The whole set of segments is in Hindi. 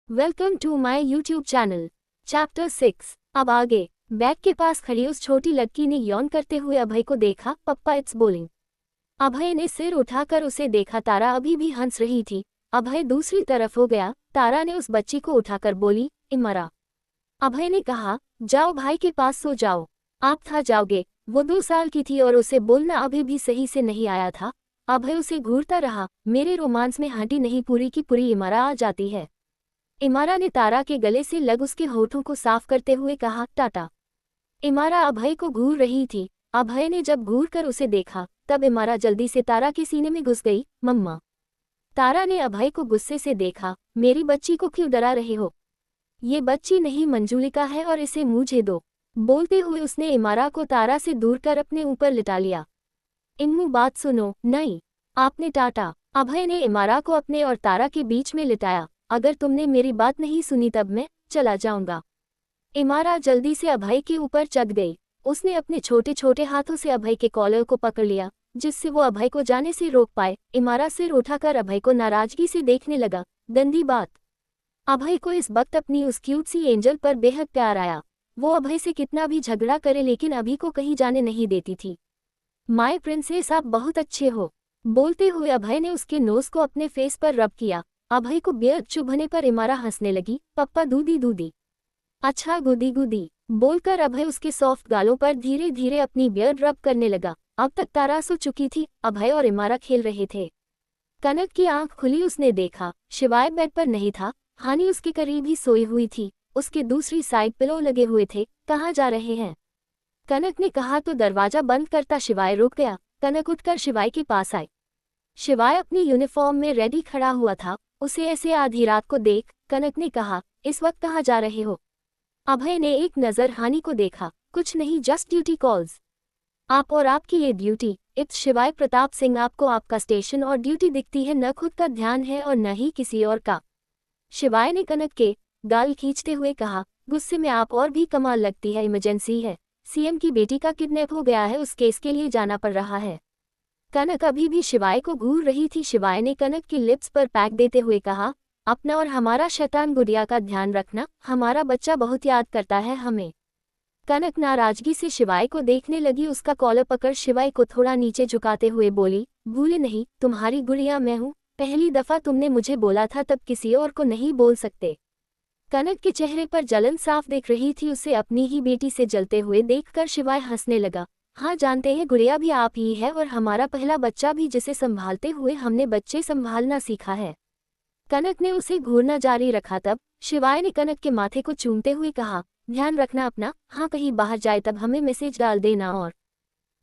Welcome to my YouTube channel. Chapter 6। अब आगे। बैग के पास खड़ी उस छोटी लड़की ने यौन करते हुए अभय को देखा। पप्पा इट्स बोलिंग। अभय ने सिर उठाकर उसे देखा। तारा अभी भी हंस रही थी। अभय दूसरी तरफ हो गया। तारा ने उस बच्ची को उठाकर बोली, इमरा। अभय ने कहा, जाओ भाई के पास सो जाओ, आप थक जाओगे। वो 2 साल की थी और उसे बोलना अभी भी सही से नहीं आया था। अभय उसे घूरता रहा। मेरे रोमांस में हड्डी नहीं पूरी की पूरी इमरा आ जाती है। इमारा ने तारा के गले से लग उसके होठों को साफ करते हुए कहा, टाटा। इमारा अभय को घूर रही थी। अभय ने जब घूर कर उसे देखा तब इमारा जल्दी से तारा के सीने में घुस गई। मम्मा। तारा ने अभय को गुस्से से देखा। मेरी बच्ची को क्यों डरा रहे हो? ये बच्ची नहीं मंजुलिका है और इसे मुझे दो। बोलते हुए उसने इमारा को तारा से दूर कर अपने ऊपर लिटा लिया। इम्मू बात सुनो। नहीं, आपने टाटा। अभय ने इमारा को अपने और तारा के बीच में लिटाया। अगर तुमने मेरी बात नहीं सुनी तब मैं चला जाऊंगा। इमारा जल्दी से अभय के ऊपर चढ़ गई। उसने अपने छोटे छोटे हाथों से अभय के कॉलर को पकड़ लिया, जिससे वो अभय को जाने से रोक पाए। इमारा सिर उठाकर अभय को नाराजगी से देखने लगा। गंदी बात। अभय को इस वक्त अपनी उस क्यूट सी एंजल पर बेहद प्यार आया। वो अभय से कितना भी झगड़ा करे लेकिन अभी को कहीं जाने नहीं देती थी। माय प्रिंसेस, आप बहुत अच्छे हो। बोलते हुए अभय ने उसके नोज को अपने फेस पर रब किया। अभय को बियर्ड चुभने पर इमारा हंसने लगी। पप्पा दूधी दूधी। अच्छा गुदी गुदी। बोलकर अभय उसके सॉफ्ट गालों पर धीरे धीरे अपनी बियर्ड रब करने लगा। अब तक तारा सो चुकी थी। अभय और इमारा खेल रहे थे। कनक की आंख खुली। उसने देखा शिवाय बेड पर नहीं था। हानि उसके करीब ही सोई हुई थी। उसके दूसरी साइड पिलो लगे हुए थे। कहाँ जा रहे हैं? कनक ने कहा तो दरवाजा बंद करता शिवाय रुक गया। कनक उठकर शिवाय के पास आई। शिवाय अपनी यूनिफॉर्म में रेडी खड़ा हुआ था। उसे ऐसे आधी रात को देख कनक ने कहा, इस वक्त कहाँ जा रहे हो? अभय ने एक नज़र हानि को देखा। कुछ नहीं, जस्ट ड्यूटी कॉल्स। आप और आपकी ये ड्यूटी। इट्स शिवाय प्रताप सिंह। आपको आपका स्टेशन और ड्यूटी दिखती है, न खुद का ध्यान है और न ही किसी और का। शिवाय ने कनक के गाल खींचते हुए कहा, गुस्से में आप और भी कमाल लगती है। इमरजेंसी है, सीएम की बेटी का किडनैप हो गया है, उस केस के लिए जाना पड़ रहा है। कनक अभी भी शिवाय को घूर रही थी। शिवाय ने कनक की लिप्स पर पैक देते हुए कहा, अपना और हमारा शैतान गुड़िया का ध्यान रखना, हमारा बच्चा बहुत याद करता है हमें। कनक नाराजगी से शिवाय को देखने लगी। उसका कॉलर पकड़ शिवाय को थोड़ा नीचे झुकाते हुए बोली, भूले नहीं, तुम्हारी गुड़िया मैं हूँ। पहली दफा तुमने मुझे बोला था तब किसी और को नहीं बोल सकते। कनक के चेहरे पर जलन साफ दिख रही थी। उसे अपनी ही बेटी से जलते हुए देखकर शिवाय हंसने लगा। हाँ, जानते हैं, गुड़िया भी आप ही है और हमारा पहला बच्चा भी, जिसे संभालते हुए हमने बच्चे संभालना सीखा है। कनक ने उसे घूरना जारी रखा। तब शिवाय ने कनक के माथे को चूमते हुए कहा, ध्यान रखना अपना। हाँ, कहीं बाहर जाए तब हमें मैसेज डाल देना। और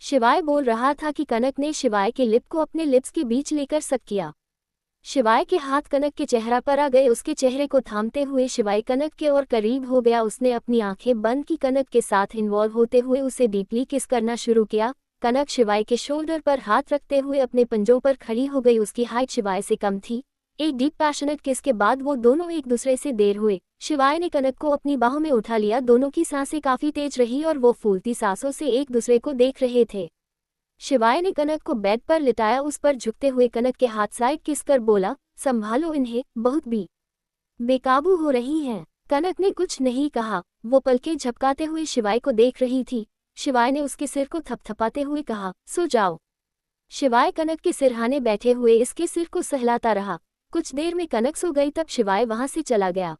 शिवाय बोल रहा था कि कनक ने शिवाय के लिप को अपने लिप्स के बीच लेकर सक किया। शिवाय के हाथ कनक के चेहरा पर आ गए। उसके चेहरे को थामते हुए शिवाय कनक के और करीब हो गया। उसने अपनी आंखें बंद की। कनक के साथ इन्वॉल्व होते हुए उसे डीपली किस करना शुरू किया। कनक शिवाय के शोल्डर पर हाथ रखते हुए अपने पंजों पर खड़ी हो गई। उसकी हाइट शिवाय से कम थी। एक डीप पैशनेट किस के बाद वो दोनों एक दूसरे से देर हुए। शिवाय ने कनक को अपनी बाहों में उठा लिया। दोनों की सांसें काफी तेज रही और वो फूलती सांसों से एक दूसरे को देख रहे थे। शिवाय ने कनक को बेड पर लिटाया। उस पर झुकते हुए कनक के हाथ साइड किस कर बोला, संभालो इन्हें, बहुत भी बेकाबू हो रही हैं। कनक ने कुछ नहीं कहा। वो पलकें झपकाते हुए शिवाय को देख रही थी। शिवाय ने उसके सिर को थपथपाते हुए कहा, सो जाओ। शिवाय कनक के सिरहाने बैठे हुए इसके सिर को सहलाता रहा। कुछ देर में कनक सो गई। तब शिवाय वहां से चला गया।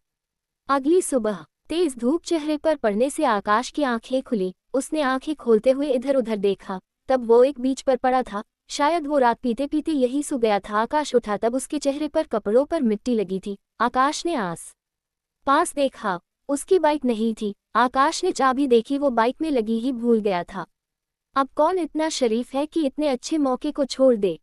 अगली सुबह तेज धूप चेहरे पर पड़ने से आकाश की आंखें खुली। उसने आंखें खोलते हुए इधर उधर देखा। तब वो एक बीच पर पड़ा था। शायद वो रात पीते पीते यही सो गया था। आकाश उठा तब उसके चेहरे पर कपड़ों पर मिट्टी लगी थी। आकाश ने आस पास देखा। उसकी बाइक नहीं थी। आकाश ने चाबी देखी। वो बाइक में लगी ही भूल गया था। अब कौन इतना शरीफ है कि इतने अच्छे मौके को छोड़ दे?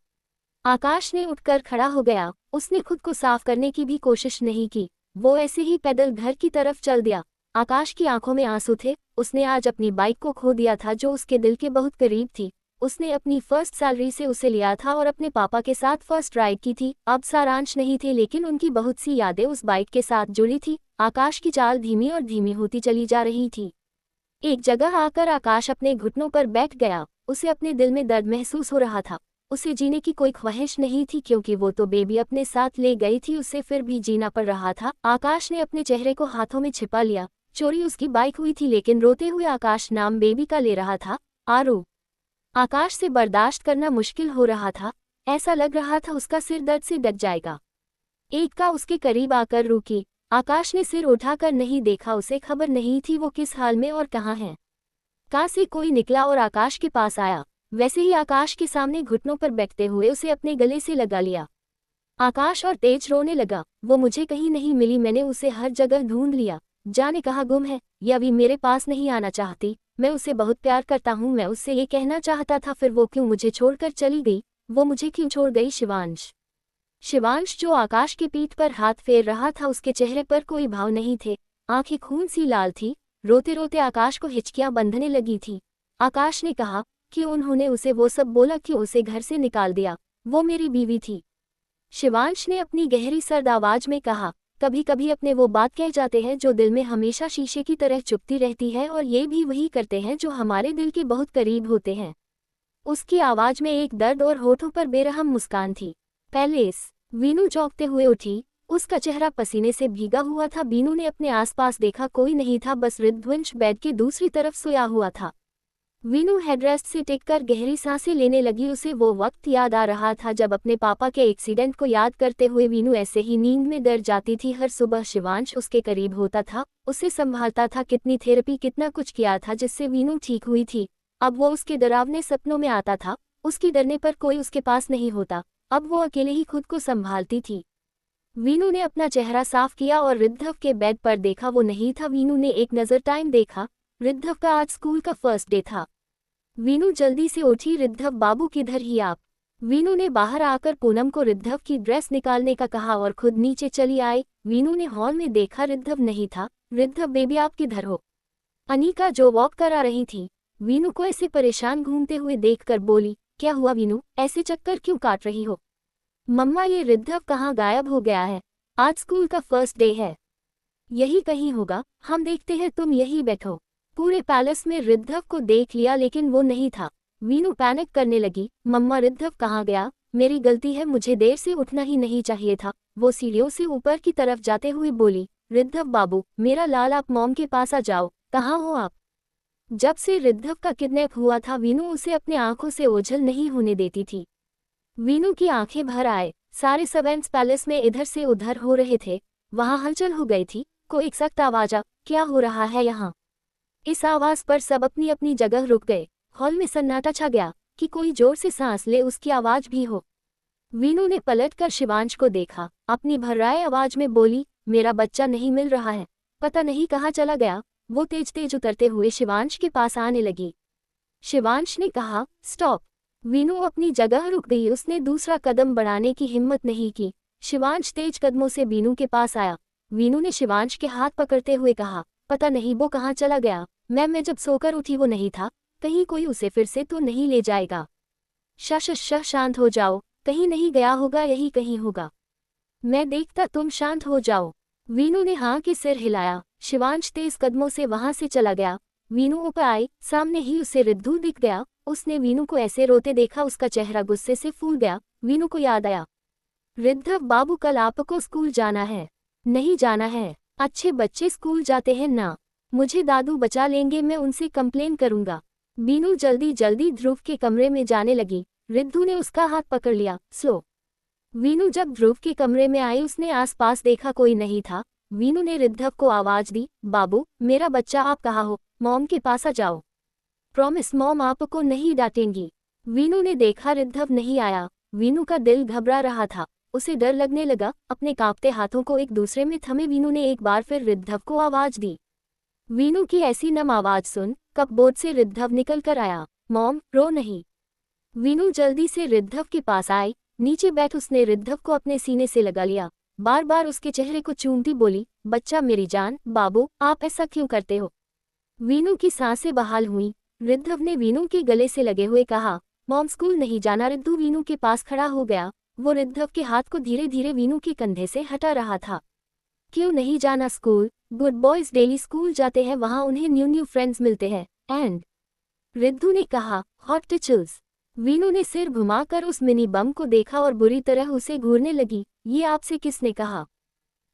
आकाश ने उठकर खड़ा हो गया। उसने खुद को साफ करने की भी कोशिश नहीं की। वो ऐसे ही पैदल घर की तरफ चल दिया। आकाश की आंखों में आंसू थे। उसने आज अपनी बाइक को खो दिया था जो उसके दिल के बहुत करीब थी। उसने अपनी फर्स्ट सैलरी से उसे लिया था और अपने पापा के साथ फर्स्ट राइड की थी। अब सारांश नहीं थे लेकिन उनकी बहुत सी यादें उस बाइक के साथ जुड़ी थी। आकाश की चाल धीमी और धीमी होती चली जा रही थी। एक जगह आकर आकाश अपने घुटनों पर बैठ गया। उसे अपने दिल में दर्द महसूस हो रहा था। उसे जीने की कोई ख्वाहिश नहीं थी क्योंकि वो तो बेबी अपने साथ ले गई थी, उसे फिर भी जीना पड़ रहा था। आकाश ने अपने चेहरे को हाथों में छिपा लिया। चोरी उसकी बाइक हुई थी लेकिन रोते हुए आकाश नाम बेबी का ले रहा था, आरू। आकाश से बर्दाश्त करना मुश्किल हो रहा था। ऐसा लग रहा था उसका सिर दर्द से डग जाएगा। एक का उसके करीब आकर रुकी। आकाश ने सिर उठाकर नहीं देखा, उसे खबर नहीं थी वो किस हाल में और कहाँ है। कार से कोई निकला और आकाश के पास आया। वैसे ही आकाश के सामने घुटनों पर बैठते हुए उसे अपने गले से लगा लिया। आकाश और तेज रोने लगा। वो मुझे कहीं नहीं मिली, मैंने उसे हर जगह ढूंढ लिया, जाने कहाँ गुम है। ये अभी मेरे पास नहीं आना चाहती। मैं उसे बहुत प्यार करता हूँ, मैं उससे ये कहना चाहता था, फिर वो क्यों मुझे छोड़कर चली गई? वो मुझे क्यों छोड़ गई? शिवांश जो आकाश की पीठ पर हाथ फेर रहा था, उसके चेहरे पर कोई भाव नहीं थे, आंखें खून सी लाल थी। रोते रोते आकाश को हिचकियां बंधने लगी थी। आकाश ने कहा कि उन्होंने उसे वो सब बोला, क्यों उसे घर से निकाल दिया? वो मेरी बीवी थी। शिवांश ने अपनी गहरी सर्द आवाज में कहा, कभी कभी अपने वो बात कह जाते हैं जो दिल में हमेशा शीशे की तरह चुभती रहती है, और ये भी वही करते हैं जो हमारे दिल के बहुत करीब होते हैं। उसकी आवाज में एक दर्द और होठों पर बेरहम मुस्कान थी। पैलेस। वीनू चौंकते हुए उठी। उसका चेहरा पसीने से भीगा हुआ था। वीनू ने अपने आसपास देखा, कोई नहीं था, बस ऋद्वंश बेड के दूसरी तरफ सोया हुआ था। वीनू हेडरेस्ट से टिककर गहरी सांसें लेने लगी। उसे वो वक्त याद आ रहा था जब अपने पापा के एक्सीडेंट को याद करते हुए वीनू ऐसे ही नींद में डर जाती थी। हर सुबह शिवांश उसके करीब होता था, उसे संभालता था, कितनी थेरेपी, कितना कुछ किया था जिससे वीनू ठीक हुई थी। अब वो उसके डरावने सपनों में आता था। उसकी डरने पर कोई उसके पास नहीं होता। अब वो अकेले ही खुद को संभालती थी। वीनू ने अपना चेहरा साफ किया और ऋद्धव के बेड पर देखा, वो नहीं था। वीनू ने एक नज़र टाइम देखा। ऋद्धव का आज स्कूल का फर्स्ट डे था। वीनू जल्दी से उठी। ऋद्धव बाबू किधर ही आप? वीनू ने बाहर आकर पूनम को ऋद्धव की ड्रेस निकालने का कहा और खुद नीचे चली आई। वीनू ने हॉल में देखा, ऋद्धव नहीं था। ऋद्धव बेबी आप किधर हो? अनीका जो वॉक करा रही थी, वीनू को ऐसे परेशान घूमते हुए देखकर बोली, क्या हुआ वीनू, ऐसे चक्कर क्यों काट रही हो? मम्मा ये ऋद्धव कहाँ गायब हो गया है? आज स्कूल का फर्स्ट डे है। यही कहीं होगा, हम देखते हैं, तुम यही बैठो। पूरे पैलेस में ऋद्धव को देख लिया लेकिन वो नहीं था। वीनू पैनिक करने लगी, मम्मा ऋद्धव कहाँ गया? मेरी गलती है, मुझे देर से उठना ही नहीं चाहिए था। वो सीढ़ियों से ऊपर की तरफ जाते हुए बोली, ऋद्धव बाबू मेरा लाल, आप मॉम के पास आ जाओ। कहाँ हो आप? जब से ऋद्धव का किडनैप हुआ था वीनू उसे अपने आंखों से ओझल नहीं होने देती थी। वीनू की आंखें भर आए। सारे सर्वेंट्स पैलेस में इधर से उधर हो रहे थे। वहां हलचल हो गई थी। कोई एक सख्त आवाज आ, क्या हो रहा है यहाँ? इस आवाज पर सब अपनी अपनी जगह रुक गए। हॉल में सन्नाटा छा गया कि कोई जोर से सांस ले, उसकी आवाज भी हो। वीनू ने पलटकर शिवांश को देखा, अपनी भर्राए आवाज में बोली, मेरा बच्चा नहीं मिल रहा है, पता नहीं कहाँ चला गया। वो तेज तेज उतरते हुए शिवांश के पास आने लगी। शिवांश ने कहा, स्टॉप। वीनू अपनी जगह रुक गई। उसने दूसरा कदम बढ़ाने की हिम्मत नहीं की। शिवांश तेज कदमों से वीनू के पास आया। वीनू ने शिवांश के हाथ पकड़ते हुए कहा, पता नहीं वो कहाँ चला गया। मैं जब सोकर उठी वो नहीं था। कहीं कोई उसे फिर से तो नहीं ले जाएगा? शश शांत हो जाओ, कहीं नहीं गया होगा, यही कहीं होगा। मैं देखता, तुम शांत हो जाओ। वीनू ने हाँ के सिर हिलाया। शिवांश तेज कदमों से वहां से चला गया। वीनू ऊपर आई, सामने ही उसे ऋद्धू दिख गया। उसने वीनू को ऐसे रोते देखा, उसका चेहरा गुस्से से फूल गया। वीनू को याद आया, ऋद्धव बाबू कल आपको स्कूल जाना है? नहीं जाना है? अच्छे बच्चे स्कूल जाते हैं ना। मुझे दादू बचा लेंगे, मैं उनसे कंप्लेन करूंगा। वीनू जल्दी जल्दी ध्रुव के कमरे में जाने लगी। ऋद्धू ने उसका हाथ पकड़ लिया, स्लो। वीनू जब ध्रुव के कमरे में आई उसने आसपास देखा, कोई नहीं था। वीनू ने ऋद्धव को आवाज दी, बाबू मेरा बच्चा आप कहाँ हो? मॉम के पास आ जाओ। प्रॉमिस मॉम आपको नहीं डांटेंगी। वीनू ने देखा ऋद्धव नहीं आया। वीनू का दिल घबरा रहा था, उसे डर लगने लगा। अपने कांपते हाथों को एक दूसरे में थमे वीनू ने एक बार फिर ऋद्धव को आवाज दी। वीनू की ऐसी नम आवाज सुन कपबोर्ड से ऋद्धव निकल कर आया, मॉम रो नहीं। वीनू जल्दी से ऋद्धव के पास आई। नीचे बैठ उसने ऋद्धव को अपने सीने से लगा लिया। बार बार उसके चेहरे को चूमती बोली, बच्चा मेरी जान, बाबू आप ऐसा क्यों करते हो? वीनू की सांसें बहाल हुई। ऋद्धव ने वीनू के गले से लगे हुए कहा, मॉम स्कूल नहीं जाना। ऋद्धू वीनू के पास खड़ा हो गया। वो ऋद्धव के हाथ को धीरे धीरे वीनू के कंधे से हटा रहा था। क्यों नहीं जाना school? Good boys daily school जाते हैं, वहां उन्हें न्यू फ्रेंड्स मिलते हैं। एंड ऋद्धू ने कहा, हॉट टिचल्स। वीनू ने सिर घुमाकर उस मिनी बम को देखा और बुरी तरह उसे घूरने लगी। ये आपसे किसने कहा?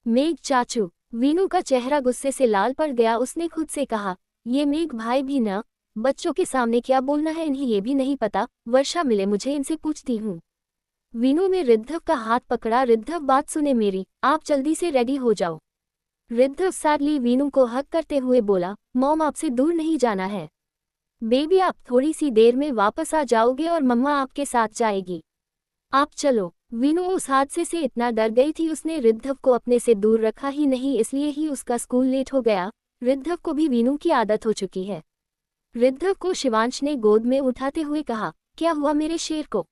मेघ चाचू। वीनू का चेहरा गुस्से से लाल पड़ गया। उसने खुद से कहा, ये मेघ भाई भी न, बच्चों के सामने क्या बोलना है इन्हें ये भी नहीं पता। वर्षा मिले मुझे, इनसे पूछती हूँ। वीनू ने रिद्धव का हाथ पकड़ा। रिद्धव बात सुने मेरी, आप जल्दी से रेडी हो जाओ। रिद्धव सैडली वीनू को हक करते हुए बोला, मॉम आपसे दूर नहीं जाना है। बेबी आप थोड़ी सी देर में वापस आ जाओगे और मम्मा आपके साथ जाएगी। आप चलो। वीनू उस हादसे से इतना डर गई थी, उसने रिद्धव को अपने से दूर रखा ही नहीं, इसलिए ही उसका स्कूल लेट हो गया। रिद्धव को भी वीनू की आदत हो चुकी है। रिद्धव को शिवांश ने गोद में उठाते हुए कहा, क्या हुआ मेरे शेर को?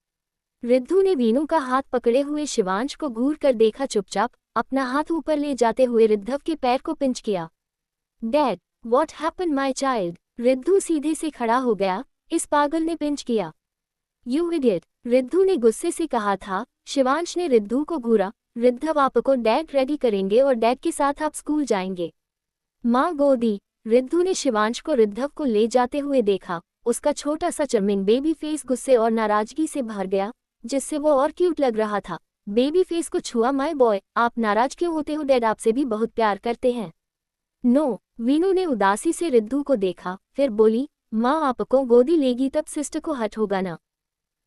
रिद्धू ने वीनू का हाथ पकड़े हुए शिवांश को घूर कर देखा, चुपचाप अपना हाथ ऊपर ले जाते हुए रिद्धव के पैर को पिंच किया। Dad, what happened my child? Riddhu सीधे से खड़ा हो गया। इस पागल ने पिंच किया। यू इडियट, रिद्धू ने गुस्से से कहा था। शिवांश ने रिद्धू को घूरा। रिद्धव आपको डैड रेडी करेंगे और डैड के साथ आप स्कूल जाएंगे। माँ गोदी। रिद्धू ने शिवांश को रिद्धव को ले जाते हुए देखा। उसका छोटा सा चर्मिंग बेबी फेस गुस्से और नाराजगी से भर गया, जिससे वो और क्यूट लग रहा था। बेबी फेस को छुआ। माय बॉय, आप नाराज क्यों होते हो? डैड आपसे भी बहुत प्यार करते हैं। नो। वीनू ने उदासी से रिद्धू को देखा, फिर बोली, माँ आपको गोदी लेगी तब सिस्टर को हट होगा ना।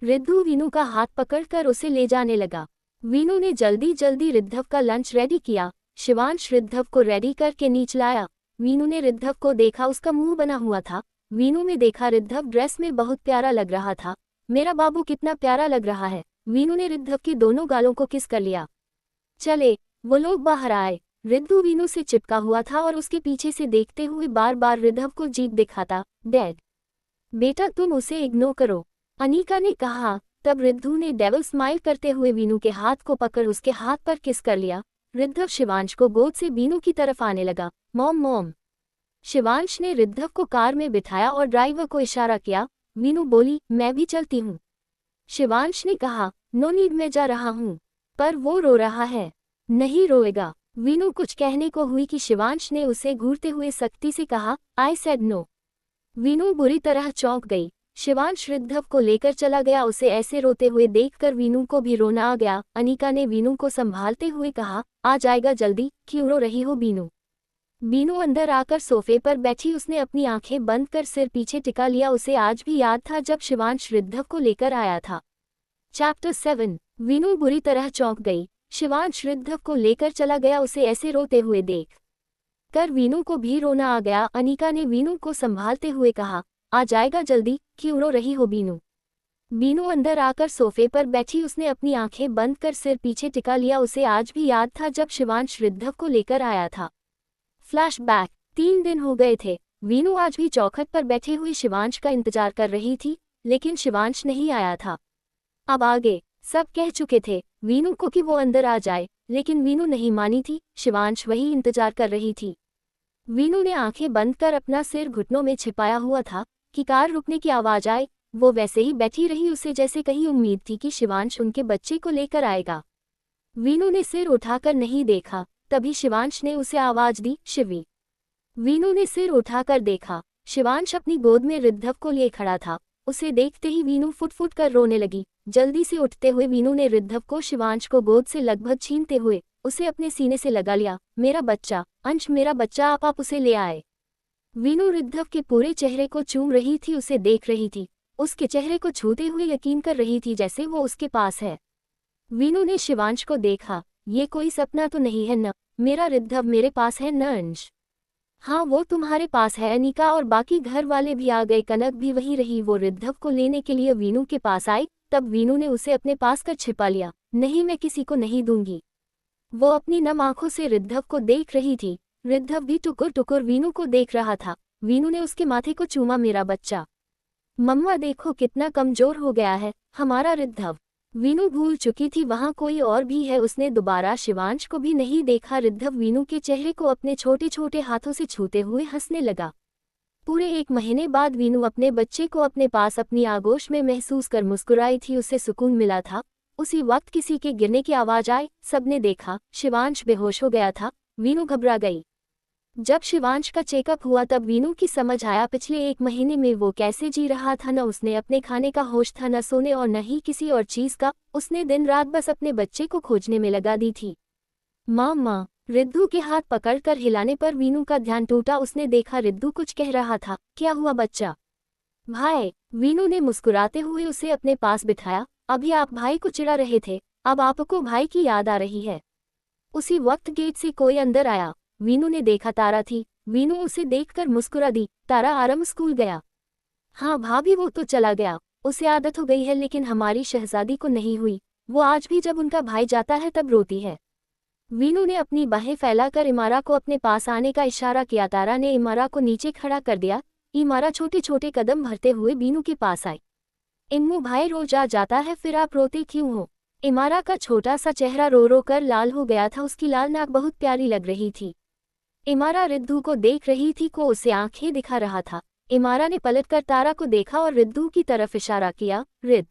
रिद्धू वीनू का हाथ पकड़कर उसे ले जाने लगा। वीनू ने जल्दी जल्दी रिद्धव का लंच रेडी किया। शिवांश रिद्धव को रेडी करके नीचे लाया। वीनू ने रिद्धव को देखा, उसका मुंह बना हुआ था। वीनू ने देखा रिद्धव ड्रेस में बहुत प्यारा लग रहा था। मेरा बाबू कितना प्यारा लग रहा है। वीनू ने रिद्धव की दोनों गालों को किस कर लिया। चले। वो लोग बाहर आए। रिद्धू वीनू से चिपका हुआ था और उसके पीछे से देखते हुए बार बार रिद्धव को जीभ दिखाता। डैड, बेटा तुम उसे इग्नोर करो, अनीका ने कहा। तब रिद्धू ने डेविल स्माइल करते हुए वीनू के हाथ को पकड़ उसके हाथ पर किस कर लिया। रिद्धव शिवांश को गोद से वीनू की तरफ आने लगा। Mom mom. शिवांश ने रिद्धव को कार में बिठाया और ड्राइवर को इशारा किया। वीनू बोली, मैं भी चलती हूँ। शिवांश ने कहा, नो नीड, मैं जा रहा हूँ। पर वो रो रहा है। नहीं रोएगा। वीनू कुछ कहने को हुई कि शिवांश ने उसे घूरते हुए सख्ती से कहा, आई सेड नो। वीनू बुरी तरह चौंक गई। शिवांश रिद्धव को लेकर चला गया। उसे ऐसे रोते हुए देखकर वीनू को भी रोना आ गया। अनीका ने वीनू को संभालते हुए कहा, आ जाएगा जल्दी, क्यों रो रही हो बीनू? बीनू अंदर आकर सोफे पर बैठी। उसने अपनी आंखें बंद कर सिर पीछे टिका लिया। उसे आज भी याद था जब शिवांश रिद्धव को लेकर आया था। चैप्टर 7। वीनू बुरी तरह चौंक गई। शिवांश रिद्धव को लेकर चला गया। उसे ऐसे रोते हुए देख कर वीनू को भी रोना आ गया। अनीका ने वीनू को संभालते हुए कहा, आ जाएगा जल्दी, क्यों रो रही हो बीनू? बीनू अंदर आकर सोफे पर बैठी। उसने अपनी आंखें बंद कर सिर पीछे टिका लिया। उसे आज भी याद था जब शिवांश रिद्धव को लेकर आया था। फ्लैशबैक। 3 दिन हो गए थे। वीनू आज भी चौखट पर बैठे हुए शिवांश का इंतजार कर रही थी, लेकिन शिवांश नहीं आया था। अब आगे सब कह चुके थे वीनू को कि वो अंदर आ जाए, लेकिन वीनू नहीं मानी थी। शिवांश वही इंतजार कर रही थी। वीनू ने आंखें बंद कर अपना सिर घुटनों में छिपाया हुआ था कि कार रुकने की आवाज आए। वो वैसे ही बैठी रही, उसे जैसे कहीं उम्मीद थी कि शिवांश उनके बच्चे को लेकर आएगा। वीनू ने सिर उठाकर नहीं देखा। तभी शिवांश ने उसे आवाज दी, शिवी। वीनू ने सिर उठाकर देखा। शिवांश अपनी गोद में रिद्धव को लिए खड़ा था। उसे देखते ही वीनू फुट फुट कर रोने लगी। जल्दी से उठते हुए वीनू ने रिद्धव को शिवांश को गोद से लगभग छीनते हुए उसे अपने सीने से लगा लिया। मेरा बच्चा, अंश मेरा बच्चा, आप उसे ले आए। वीनू रिद्धव के पूरे चेहरे को चूम रही थी, उसे देख रही थी। उसके चेहरे को छूते हुए यकीन कर रही थी जैसे वो उसके पास है। वीनू ने शिवांश को देखा। ये कोई सपना तो नहीं है न? मेरा रिद्धव मेरे पास है न अंश? हाँ वो तुम्हारे पास है। अनीका और बाकी घर वाले भी आ गए। कनक भी वहीं रही। वो रिद्धव को लेने के लिए वीनू के पास आई। तब वीनू ने उसे अपने पास कर छिपा लिया। नहीं, मैं किसी को नहीं दूंगी। वो अपनी नम आंखों से रिद्धव को देख रही थी। रिद्धव भी टुकुर टुकुर वीनू को देख रहा था। वीनू ने उसके माथे को चूमा। मेरा बच्चा। मम्मा देखो कितना कमजोर हो गया है हमारा रिद्धव। वीनू भूल चुकी थी वहां कोई और भी है। उसने दोबारा शिवांश को भी नहीं देखा। रिद्धव वीनू के चेहरे को अपने छोटे छोटे हाथों से छूते हुए हंसने लगा। पूरे 1 महीने बाद वीनू अपने बच्चे को अपने पास अपनी आगोश में महसूस कर मुस्कुराई थी। उसे सुकून मिला था। उसी वक्त किसी के गिरने की आवाज आई। सबने देखा शिवांश बेहोश हो गया था। वीनू घबरा गई। जब शिवांश का चेकअप हुआ तब वीनू की समझ आया पिछले 1 महीने में वो कैसे जी रहा था। न उसने अपने खाने का होश था, न सोने और न ही किसी और चीज का। उसने दिन रात बस अपने बच्चे को खोजने में लगा दी थी। माँ, रिद्धू के हाथ पकड़कर हिलाने पर वीनू का ध्यान टूटा। उसने देखा रिद्धू कुछ कह रहा था। क्या हुआ बच्चा? भाई, वीनू ने मुस्कुराते हुए उसे अपने पास बिठाया। अभी आप भाई को चिढ़ा रहे थे, अब आपको भाई की याद आ रही है। उसी वक्त गेट से कोई अंदर आया। वीनू ने देखा तारा थी। वीनू उसे देखकर मुस्कुरा दी। तारा आराम स्कूल गया? हाँ भाभी, वो तो चला गया, उसे आदत हो गई है, लेकिन हमारी शहजादी को नहीं हुई। वो आज भी जब उनका भाई जाता है तब रोती है। वीनू ने अपनी बाहें फैलाकर इमारा को अपने पास आने का इशारा किया। तारा ने इमारा को नीचे खड़ा कर दिया। इमारा छोटे छोटे कदम भरते हुए वीनू के पास आई। इम्मू, भाई रोज आ जाता है, फिर आप रोते क्यों हो? इमारा का छोटा सा चेहरा रो रो कर लाल हो गया था। उसकी लाल नाक बहुत प्यारी लग रही थी। इमारा रिद्धू को देख रही थी, को उसे आंखें दिखा रहा था। इमारा ने पलटकर तारा को देखा और रिद्धू की तरफ इशारा किया। रिद्ध।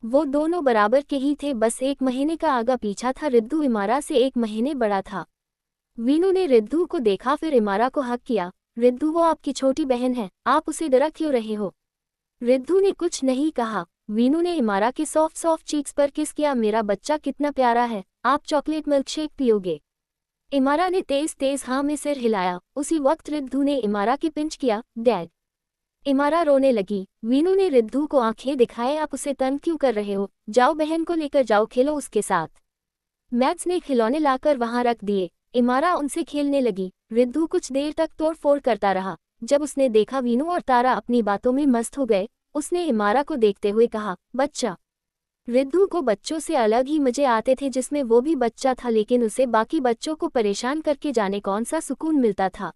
वो दोनों बराबर के ही थे, बस 1 महीने का आगा पीछा था। रिद्धू इमारा से 1 महीने बड़ा था। वीनू ने रिद्धू को देखा, फिर इमारा को हक किया। रिद्धू, वो आपकी छोटी बहन है, आप उसे डरा क्यों रहे हो? रिद्धू ने कुछ नहीं कहा। वीनू ने इमारा के सॉफ्ट सॉफ्ट चीक्स पर किस किया। मेरा बच्चा कितना प्यारा है, आप चॉकलेट मिल्कशेक पियोगे? इमारा ने तेज तेज हाँ में सिर हिलाया। उसी वक्त रिद्धू ने इमारा की पिंच किया। डैड। इमारा रोने लगी। वीनू ने रिद्धू को आंखें दिखाए। आप उसे तंग क्यों कर रहे हो? जाओ, बहन को लेकर जाओ, खेलो उसके साथ। मैक्स ने खिलौने लाकर वहां रख दिए। इमारा उनसे खेलने लगी। रिद्धू कुछ देर तक तोड़फोड़ करता रहा। जब उसने देखा वीनू और तारा अपनी बातों में मस्त हो गए, उसने इमारा को देखते हुए कहा, बच्चा। रिद्धू को बच्चों से अलग ही मजे आते थे, जिसमें वो भी बच्चा था, लेकिन उसे बाकी बच्चों को परेशान करके जाने कौन सा सुकून मिलता था।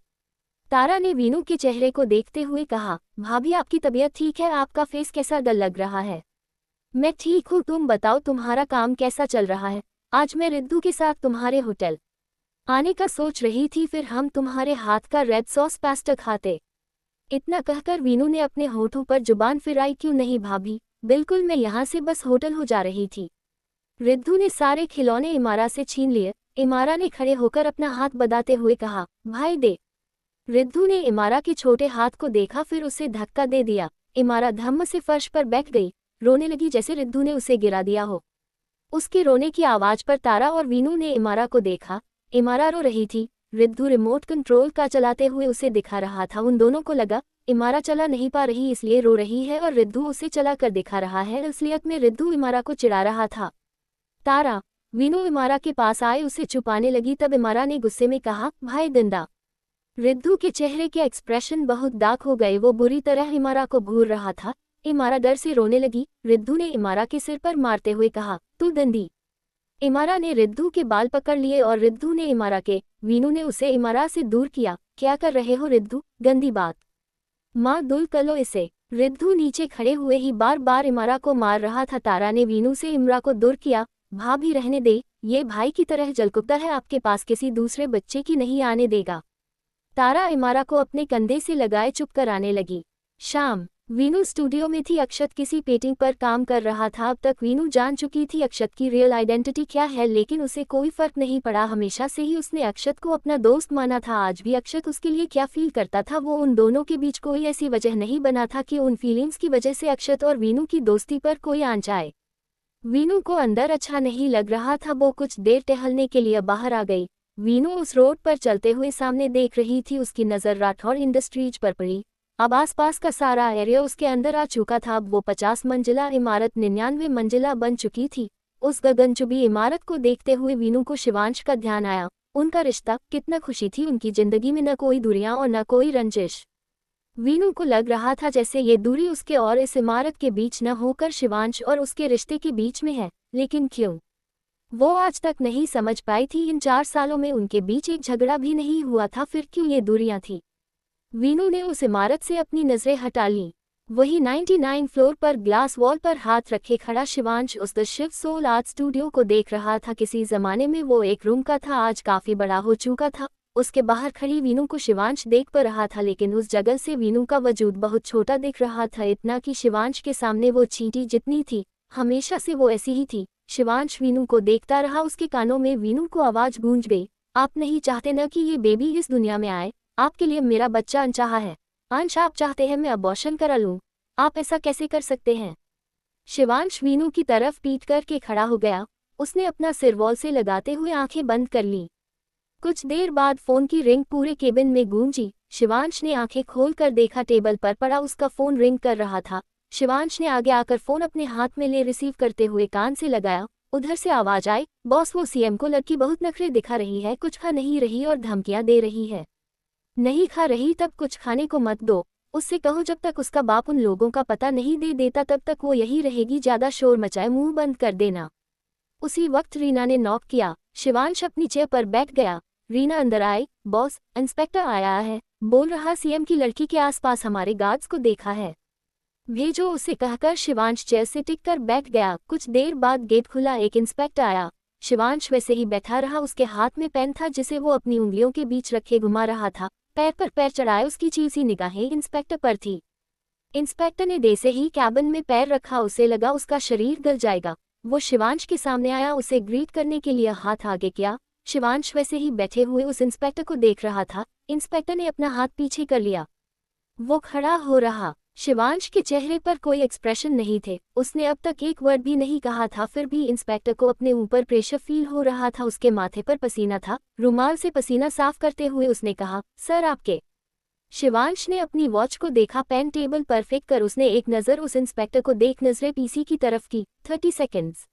तारा ने वीनू के चेहरे को देखते हुए कहा, भाभी आपकी तबीयत ठीक है? आपका फेस कैसा डल लग रहा है? मैं ठीक हूँ, तुम बताओ तुम्हारा काम कैसा चल रहा है? आज मैं रिद्धू के साथ तुम्हारे होटल आने का सोच रही थी, फिर हम तुम्हारे हाथ का रेड सॉस पास्ता खाते। इतना कहकर वीनू ने अपने होठों पर जुबान फिराई। क्यों नहीं भाभी, बिल्कुल, मैं यहाँ से बस होटल हो जा रही थी। रिद्धू ने सारे खिलौने इमारा से छीन लिए। इमारा ने खड़े होकर अपना हाथ बदाते हुए कहा, भाई दे। रिद्धू ने इमारा के छोटे हाथ को देखा, फिर उसे धक्का दे दिया। इमारा धम्म से फर्श पर बैठ गई, रोने लगी जैसे रिद्धू ने उसे गिरा दिया हो। उसके रोने की आवाज पर तारा और वीनू ने इमारा को देखा। इमारा रो रही थी। रिद्धू रिमोट कंट्रोल का चलाते हुए उसे दिखा रहा था। उन दोनों को लगा इमारा चला नहीं पा रही इसलिए रो रही है, और रिद्धू उसे चला कर दिखा रहा है। असलियत में रिद्धू इमारा को चिढ़ा रहा था। तारा, वीनू इमारा के पास आए, उसे छुपाने लगी। तब इमारा ने गुस्से में कहा, भाई गंदा। रिद्धू के चेहरे के एक्सप्रेशन बहुत डार्क हो गए। वो बुरी तरह इमारा को घूर रहा था। इमारा डर से रोने लगी। रिद्धू ने इमारा के सिर पर मारते हुए कहा, तू गंदी। इमारा ने रिद्धू के बाल पकड़ लिए और रिद्धू ने इमारा के। वीनू ने उसे इमारा से दूर किया। क्या कर रहे हो रिद्धू, गंदी बात। माँ दूर करो इसे। रिद्धू नीचे खड़े हुए ही बार बार इमारा को मार रहा था। तारा ने वीनू से इमरा को दूर किया। भाभी रहने दे, ये भाई की तरह जलकुत्ता है, आपके पास किसी दूसरे बच्चे की नहीं आने देगा। तारा इमारा को अपने कंधे से लगाए चुप कर आने लगी। शाम, वीनू स्टूडियो में थी। अक्षत किसी पेंटिंग पर काम कर रहा था। अब तक वीनू जान चुकी थी अक्षत की रियल आइडेंटिटी क्या है, लेकिन उसे कोई फर्क नहीं पड़ा। हमेशा से ही उसने अक्षत को अपना दोस्त माना था। आज भी अक्षत उसके लिए क्या फील करता था, वो उन दोनों के बीच कोई ऐसी वजह नहीं बना था कि उन फीलिंग्स की वजह से अक्षत और वीनू की दोस्ती पर कोई आंच आए। वीनू को अंदर अच्छा नहीं लग रहा था। वो कुछ देर टहलने के लिए बाहर आ गई। वीनू उस रोड पर चलते हुए सामने देख रही थी। उसकी नज़र राठौर इंडस्ट्रीज पर पड़ी। अब आसपास का सारा एरिया उसके अंदर आ चुका था। अब वो 50 मंजिला इमारत 99 मंजिला बन चुकी थी। उस गगनचुंबी इमारत को देखते हुए वीनू को शिवांश का ध्यान आया। उनका रिश्ता, कितना खुशी थी उनकी जिंदगी में, न कोई दूरियां और न कोई रंजिश। वीनू को लग रहा था जैसे ये दूरी उसके और इस इमारत के बीच न होकर शिवांश और उसके रिश्ते के बीच में है। लेकिन क्यों? वो आज तक नहीं समझ पाई थी। इन 4 सालों में उनके बीच एक झगड़ा भी नहीं हुआ था, फिर क्यों ये दूरियां थी? वीनू ने उस इमारत से अपनी नजरें हटा लीं। वही 99 फ्लोर पर ग्लास वॉल पर हाथ रखे खड़ा शिवांश उस the Shiv soul art studio को देख रहा था। किसी जमाने में वो एक रूम का था, आज काफी बड़ा हो चुका था। उसके बाहर खड़ी वीनू को शिवांश देख पा रहा था, लेकिन उस जगह से वीनू का वजूद बहुत छोटा दिख रहा था। इतना कि शिवांश के सामने वो चींटी जितनी थी। हमेशा से वो ऐसी ही थी। शिवांश वीनू को देखता रहा। उसके कानों में वीनू को आवाज गूंज गई, आप नहीं चाहते न कि ये बेबी इस दुनिया में आए। आपके लिए मेरा बच्चा अनचाहा है। अंश, आप चाहते हैं मैं अबॉर्शन करा लूं? आप ऐसा कैसे कर सकते हैं? शिवांश वीनू की तरफ पीट करके खड़ा हो गया। उसने अपना सिर वॉल से लगाते हुए आंखें बंद कर लीं। कुछ देर बाद फोन की रिंग पूरे केबिन में गूंजी। शिवांश ने आंखें खोलकर देखा, टेबल पर पड़ा उसका फोन रिंग कर रहा था। शिवांश ने आगे आकर फोन अपने हाथ में ले रिसीव करते हुए कान से लगाया। उधर से आवाज आई, बॉस वो सीएम को लड़की बहुत नखरे दिखा रही है, कुछ खा नहीं रही और धमकियां दे रही है। नहीं खा रही तब कुछ खाने को मत दो। उससे कहो जब तक उसका बाप उन लोगों का पता नहीं दे देता तब तक वो यही रहेगी, ज्यादा शोर मचाए मुंह बंद कर देना। उसी वक्त रीना ने नॉक किया। शिवांश अपनी चेयर पर बैठ गया। रीना अंदर आई। बॉस, इंस्पेक्टर आया है, बोल रहा सीएम की लड़की के आसपास हमारे गार्ड्स को देखा है, भेजो उसे, कहकर शिवांश चेयर से टिककर बैठ गया। कुछ देर बाद गेट खुला, एक इंस्पेक्टर आया। शिवांश वैसे ही बैठा रहा। उसके हाथ में पेन था जिसे वो अपनी उंगलियों के बीच रखे घुमा रहा था। पैर पर पैर चढ़ाए उसकी चीसी निगाहें इंस्पेक्टर पर थी। इंस्पेक्टर ने जैसे ही कैबिन में पैर रखा उसे लगा उसका शरीर गल जाएगा। वो शिवांश के सामने आया, उसे ग्रीट करने के लिए हाथ आगे किया। शिवांश वैसे ही बैठे हुए उस इंस्पेक्टर को देख रहा था। इंस्पेक्टर ने अपना हाथ पीछे कर लिया। वो खड़ा हो रहा। शिवांश के चेहरे पर कोई एक्सप्रेशन नहीं थे। उसने अब तक एक वर्ड भी नहीं कहा था, फिर भी इंस्पेक्टर को अपने ऊपर प्रेशर फील हो रहा था। उसके माथे पर पसीना था। रुमाल से पसीना साफ करते हुए उसने कहा, सर आपके। शिवांश ने अपनी वॉच को देखा। पेन टेबल पर फेंक कर उसने एक नज़र उस इंस्पेक्टर को देख नजरें पीसी की तरफ की। 30 सेकेंड्स।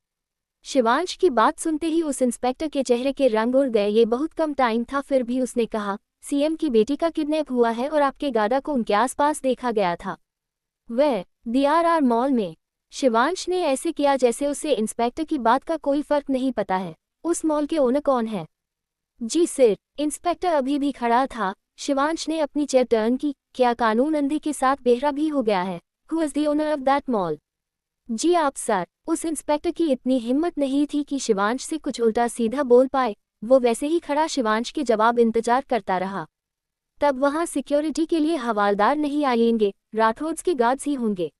शिवांश की बात सुनते ही उस इंस्पेक्टर के चेहरे के रंग उड़ गए। ये बहुत कम टाइम था, फिर भी उसने कहा, सीएम की बेटी का किडनैप हुआ है और आपके गाड़ा को उनके आसपास देखा गया था। वह DRR मॉल में। शिवांश ने ऐसे किया जैसे उसे इंस्पेक्टर की बात का कोई फर्क नहीं पता है। उस मॉल के ओनर कौन है? जी सर। इंस्पेक्टर अभी भी खड़ा था। शिवांश ने अपनी चेयर टर्न की। क्या कानून अंधे के साथ बेहरा भी हो गया है? Who is the owner of that mall? जी आप सर। उस इंस्पेक्टर की इतनी हिम्मत नहीं थी कि शिवांश से कुछ उल्टा सीधा बोल पाए। वो वैसे ही खड़ा शिवांश के जवाब इंतजार करता रहा। तब वहां सिक्योरिटी के लिए हवालदार नहीं आएंगे, राठौड्स के गार्ड्स ही होंगे।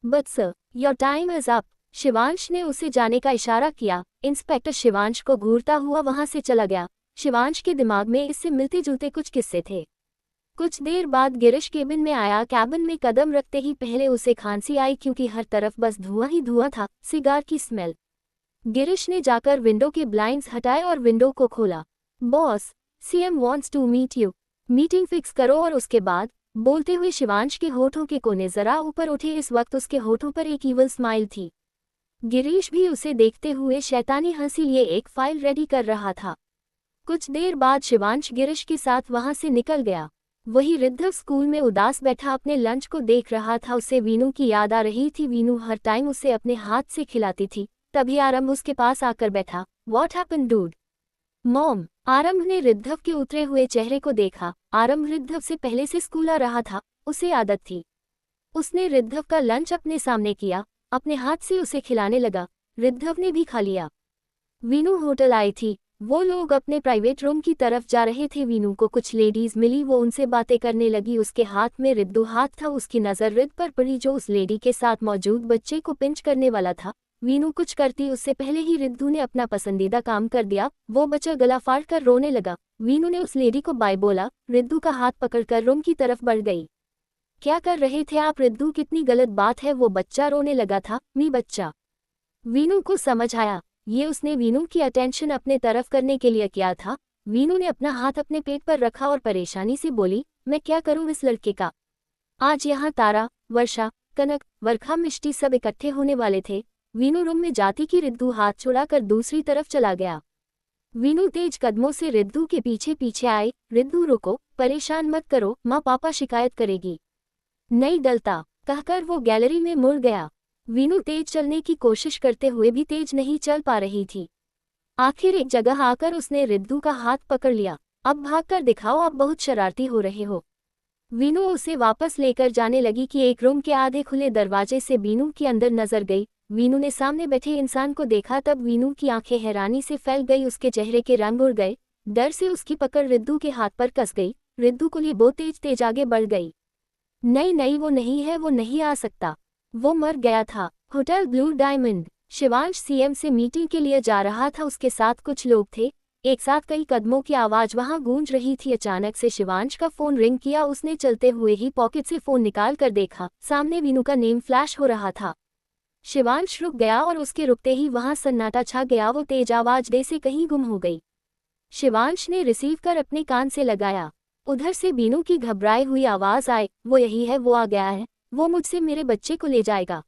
But sir, your time is up. Shivansh ने उसे जाने का इशारा किया। इंस्पेक्टर शिवांश को घूरता हुआ वहां से चला गया। शिवांश के दिमाग में इससे मिलते जुलते कुछ किस्से थे। कुछ देर बाद गिरीश केबिन में आया। कैबिन में कदम रखते ही पहले उसे खांसी आई क्योंकि हर तरफ बस धुआं ही धुआं था, सिगार की स्मेल। गिरीश ने जाकर विंडो के ब्लाइंड्स हटाए और विंडो को खोला। Boss, CM wants to meet you, meeting fix करो। और उसके बाद बोलते हुए शिवांश के होठों के कोने जरा ऊपर उठे। इस वक्त उसके होठों पर एक ईवल स्माइल थी। गिरीश भी उसे देखते हुए शैतानी हंसी लिए एक फाइल रेडी कर रहा था। कुछ देर बाद शिवांश गिरीश के साथ वहां से निकल गया। वही रिद्धव स्कूल में उदास बैठा अपने लंच को देख रहा था। उसे वीनू की याद आ रही थी। वीनू हर टाइम उसे अपने हाथ से खिलाती थी। तभी आरंभ उसके पास आकर बैठा। What happened dude? मॉम। आरंभ ने रिद्धव के उतरे हुए चेहरे को देखा। आरंभ रिद्धव से पहले से स्कूल आ रहा था, उसे आदत थी। उसने रिद्धव का लंच अपने सामने किया, अपने हाथ से उसे खिलाने लगा। रिद्धव ने भी खा लिया। वीनू होटल आई थी। वो लोग अपने प्राइवेट रूम की तरफ जा रहे थे। वीनू को कुछ लेडीज मिली, वो उनसे बातें करने लगी। उसके हाथ में रिद्धू हाथ था। उसकी नज़र रिद्ध पर पड़ी जो उस लेडी के साथ मौजूद बच्चे को पिंच करने वाला था। वीनू कुछ करती उससे पहले ही रिद्धू ने अपना पसंदीदा काम कर दिया। वो बच्चा गला फाड़ कर रोने लगा। वीनू ने उस लेडी को बाय बोला। रिद्धू का हाथ पकड़कर रूम की तरफ बढ़ गई। क्या कर रहे थे आप रिद्धू? कितनी गलत बात है। वो बच्चा रोने लगा था। मी बच्चा। वीनू को समझ आया, ये उसने वीनू की अटेंशन अपने तरफ करने के लिए किया था। वीनू ने अपना हाथ अपने पेट पर रखा और परेशानी से बोली, मैं क्या करूं इस लड़के का? आज यहाँ तारा, वर्षा, कनक, वर्खा, मिष्टी सब इकट्ठे होने वाले थे। वीनू रूम में जाती कि रिद्धू हाथ छुड़ाकर दूसरी तरफ चला गया। वीनू तेज कदमों से रिद्धू के पीछे पीछे आई। रिद्धू रुको, परेशान मत करो, माँ पापा शिकायत करेगी। नहीं डलता, कहकर वो गैलरी में मुड़ गया। वीनू तेज चलने की कोशिश करते हुए भी तेज नहीं चल पा रही थी। आखिर एक जगह आकर उसने रिद्धू का हाथ पकड़ लिया। अब भागकर दिखाओ, आप बहुत शरारती हो रहे हो। वीनू उसे वापस लेकर जाने लगी कि एक रूम के आधे खुले दरवाजे से वीनू की अंदर नजर गई। वीनू ने सामने बैठे इंसान को देखा। तब वीनू की आंखें हैरानी से फैल गई। उसके चेहरे के रंग उड़ गए। डर से उसकी पकड़ रिद्धू के हाथ पर कस गई। रिद्धू को लिए वो तेज तेज आगे बढ़ गई। नहीं नहीं, वो नहीं है, वो नहीं आ सकता, वो मर गया था। Hotel blue diamond. Shivansh CM से मीटिंग के लिए जा रहा था। उसके साथ कुछ लोग थे। एक साथ कई कदमों की आवाज वहां गूंज रही थी। अचानक से शिवांश का फोन रिंग किया। उसने चलते हुए ही पॉकेट से फोन निकाल कर देखा, सामने वीनू का नेम फ्लैश हो रहा था। शिवांश रुक गया और उसके रुकते ही वहां सन्नाटा छा गया। वो तेज आवाज दे से कहीं गुम हो गई। शिवांश ने रिसीव कर अपने कान से लगाया। उधर से वीनू की घबराई हुई आवाज आए, वो यही है, वो आ गया है, वो मुझसे मेरे बच्चे को ले जाएगा,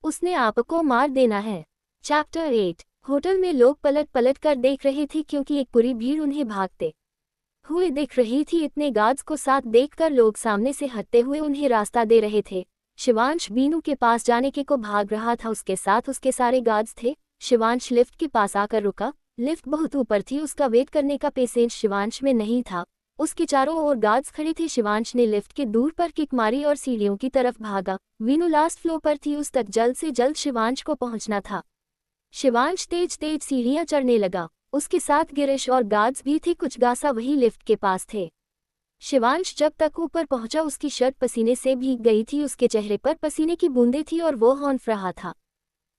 उसने आपको मार देना है। चैप्टर 8। होटल में लोग पलट पलट कर देख रहे थे क्योंकि एक पूरी भीड़ उन्हें भागते हुए दिख रही थी। इतने गार्ड्स को साथ देखकर लोग सामने से हटते हुए उन्हें रास्ता दे रहे थे। शिवांश वीनू के पास जाने के को भाग रहा था, उसके साथ उसके सारे गार्ड्स थे। शिवांश लिफ्ट के पास आकर रुका। लिफ्ट बहुत ऊपर थी, उसका वेट करने का पेशेंस शिवांश में नहीं था। उसके चारों ओर गार्ड्स खड़े थे। शिवांश ने लिफ्ट के दूर पर किक मारी और सीढ़ियों की तरफ भागा। वीनू लास्ट फ्लोर पर थी, उस तक जल्द से जल्द शिवांश को पहुंचना था। शिवांश तेज तेज सीढ़ियां चढ़ने लगा। उसके साथ गिरीश और गार्ड्स भी थे, कुछ गासा वही लिफ्ट के पास थे। शिवांश जब तक ऊपर पहुंचा उसकी शर्ट पसीने से भीग गई थी, उसके चेहरे पर पसीने की बूंदें थी और वो हौंफ रहा था।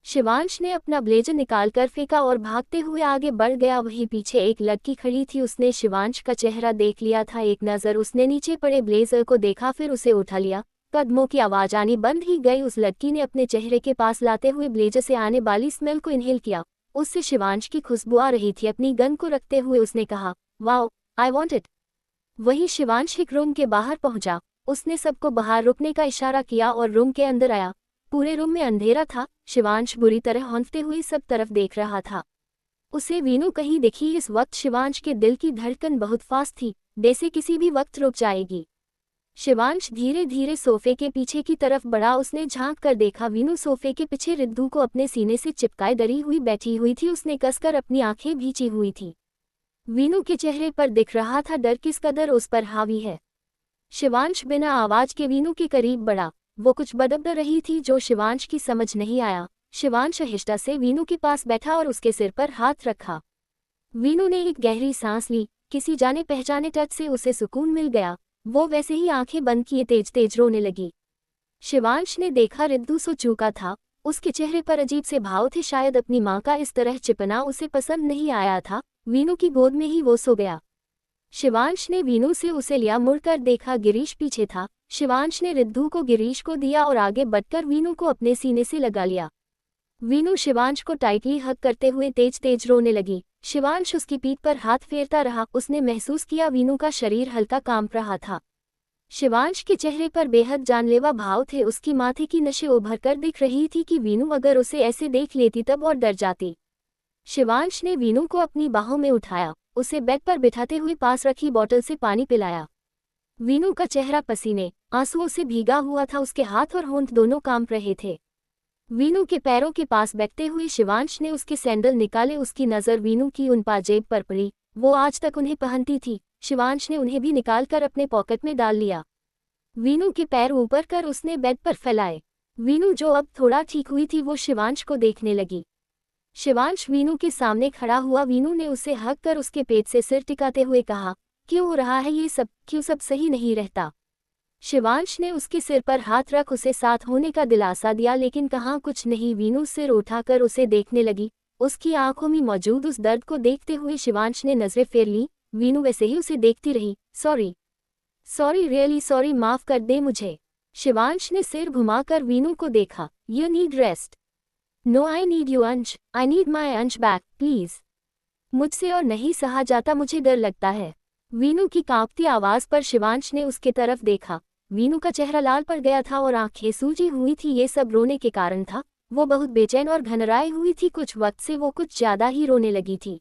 शिवांश ने अपना ब्लेजर निकालकर फेंका और भागते हुए आगे बढ़ गया। वहीं पीछे एक लड़की खड़ी थी, उसने शिवांश का चेहरा देख लिया था। एक नज़र उसने नीचे पड़े ब्लेजर को देखा, फिर उसे उठा लिया। कदमों की आवाज आनी बंद ही गई। उस लड़की ने अपने चेहरे के पास लाते हुए ब्लेजर से आने वाली स्मेल को इनहेल किया। उससे शिवांश की खुशबू आ रही थी। अपनी गन को रखते हुए उसने कहा, वाओ, आई वॉन्ट इट। वहीं शिवांश एक रूम के बाहर पहुंचा। उसने सबको बाहर रुकने का इशारा किया और रूम के अंदर आया। पूरे रूम में अंधेरा था। शिवांश बुरी तरह हौंफते हुए सब तरफ देख रहा था। उसे वीनू कहीं दिखी। इस वक्त शिवांश के दिल की धड़कन बहुत फास्ट थी, जैसे किसी भी वक्त रुक जाएगी। शिवांश धीरे धीरे सोफे के पीछे की तरफ बढ़ा। उसने झांक कर देखा, वीनू सोफे के पीछे रिद्धू को अपने सीने से चिपकाए डरी हुई बैठी हुई थी। उसने कसकर अपनी आंखें भींची हुई थी। वीनू के चेहरे पर दिख रहा था डर किस कदर उस पर हावी है। शिवांश बिना आवाज के वीनू के करीब बढ़ा। वो कुछ बदब रही थी जो शिवांश की समझ नहीं आया। शिवांश आहिस्ता से वीनू के पास बैठा और उसके सिर पर हाथ रखा। वीनू ने एक गहरी सांस ली। किसी जाने पहचाने टच से उसे सुकून मिल गया। वो वैसे ही आंखें बंद किए तेज तेज रोने लगी। शिवांश ने देखा रिद्धू सो चूका था। उसके चेहरे पर अजीब से भाव थे, शायद अपनी माँ का इस तरह चिपना उसे पसंद नहीं आया था। वीनू की गोद में ही वो सो गया। शिवांश ने वीनू से उसे लिया, मुड़कर देखा गिरीश पीछे था। शिवांश ने रिद्धू को गिरीश को दिया और आगे बढ़कर वीनू को अपने सीने से लगा लिया। वीनू शिवांश को टाइटली हग करते हुए तेज तेज रोने लगी। शिवांश उसकी पीठ पर हाथ फेरता रहा। उसने महसूस किया वीनू का शरीर हल्का कांप रहा था। शिवांश के चेहरे पर बेहद जानलेवा भाव थे। उसकी माथे की नसें उभर कर दिख रही थी कि वीनू अगर उसे ऐसे देख लेती तब और डर जाती। शिवांश ने वीनू को अपनी बाहों में उठाया, उसे बेड पर बिठाते हुए पास रखी बोतल से पानी पिलाया। वीनू का चेहरा पसीने आंसुओं से भीगा हुआ था। उसके हाथ और होंठ दोनों कांप रहे थे। वीनू के पैरों के पास बैठते हुए शिवांश ने उसके सैंडल निकाले। उसकी नज़र वीनू की उन पाजेब पर पड़ी। वो आज तक उन्हें पहनती थी। शिवांश ने उन्हें भी निकालकर अपने पॉकेट में डाल लिया। वीनू के पैर ऊपर कर उसने बेड पर फैलाए। वीनू जो अब थोड़ा ठीक हुई थी वो शिवांश को देखने लगी। शिवांश वीनू के सामने खड़ा हुआ। वीनू ने उसे हक कर उसके पेट से सिर टिकाते हुए कहा, क्यों हो रहा है ये सब, क्यों सब सही नहीं रहता। शिवांश ने उसके सिर पर हाथ रख उसे साथ होने का दिलासा दिया, लेकिन कहाँ कुछ नहीं। वीनू सिर उठाकर उसे देखने लगी। उसकी आंखों में मौजूद उस दर्द को देखते हुए शिवांश ने नजरें फेर ली। वीनू वैसे ही उसे देखती रही। सॉरी, सॉरी, रियली सॉरी, माफ कर दे मुझे। शिवांश ने सिर घुमाकर वीनू को देखा। You need rest. No, I need you Ansh, I need my अंश बैक प्लीज। मुझसे और नहीं सहा जाता, मुझे डर लगता है। वीनू की कांपती आवाज पर शिवांश ने उसके तरफ देखा। वीनू का चेहरा लाल पड़ गया था और आंखें सूजी हुई थी। ये सब रोने के कारण था। वो बहुत बेचैन और घनराई हुई थी। कुछ वक्त से वो कुछ ज्यादा ही रोने लगी थी।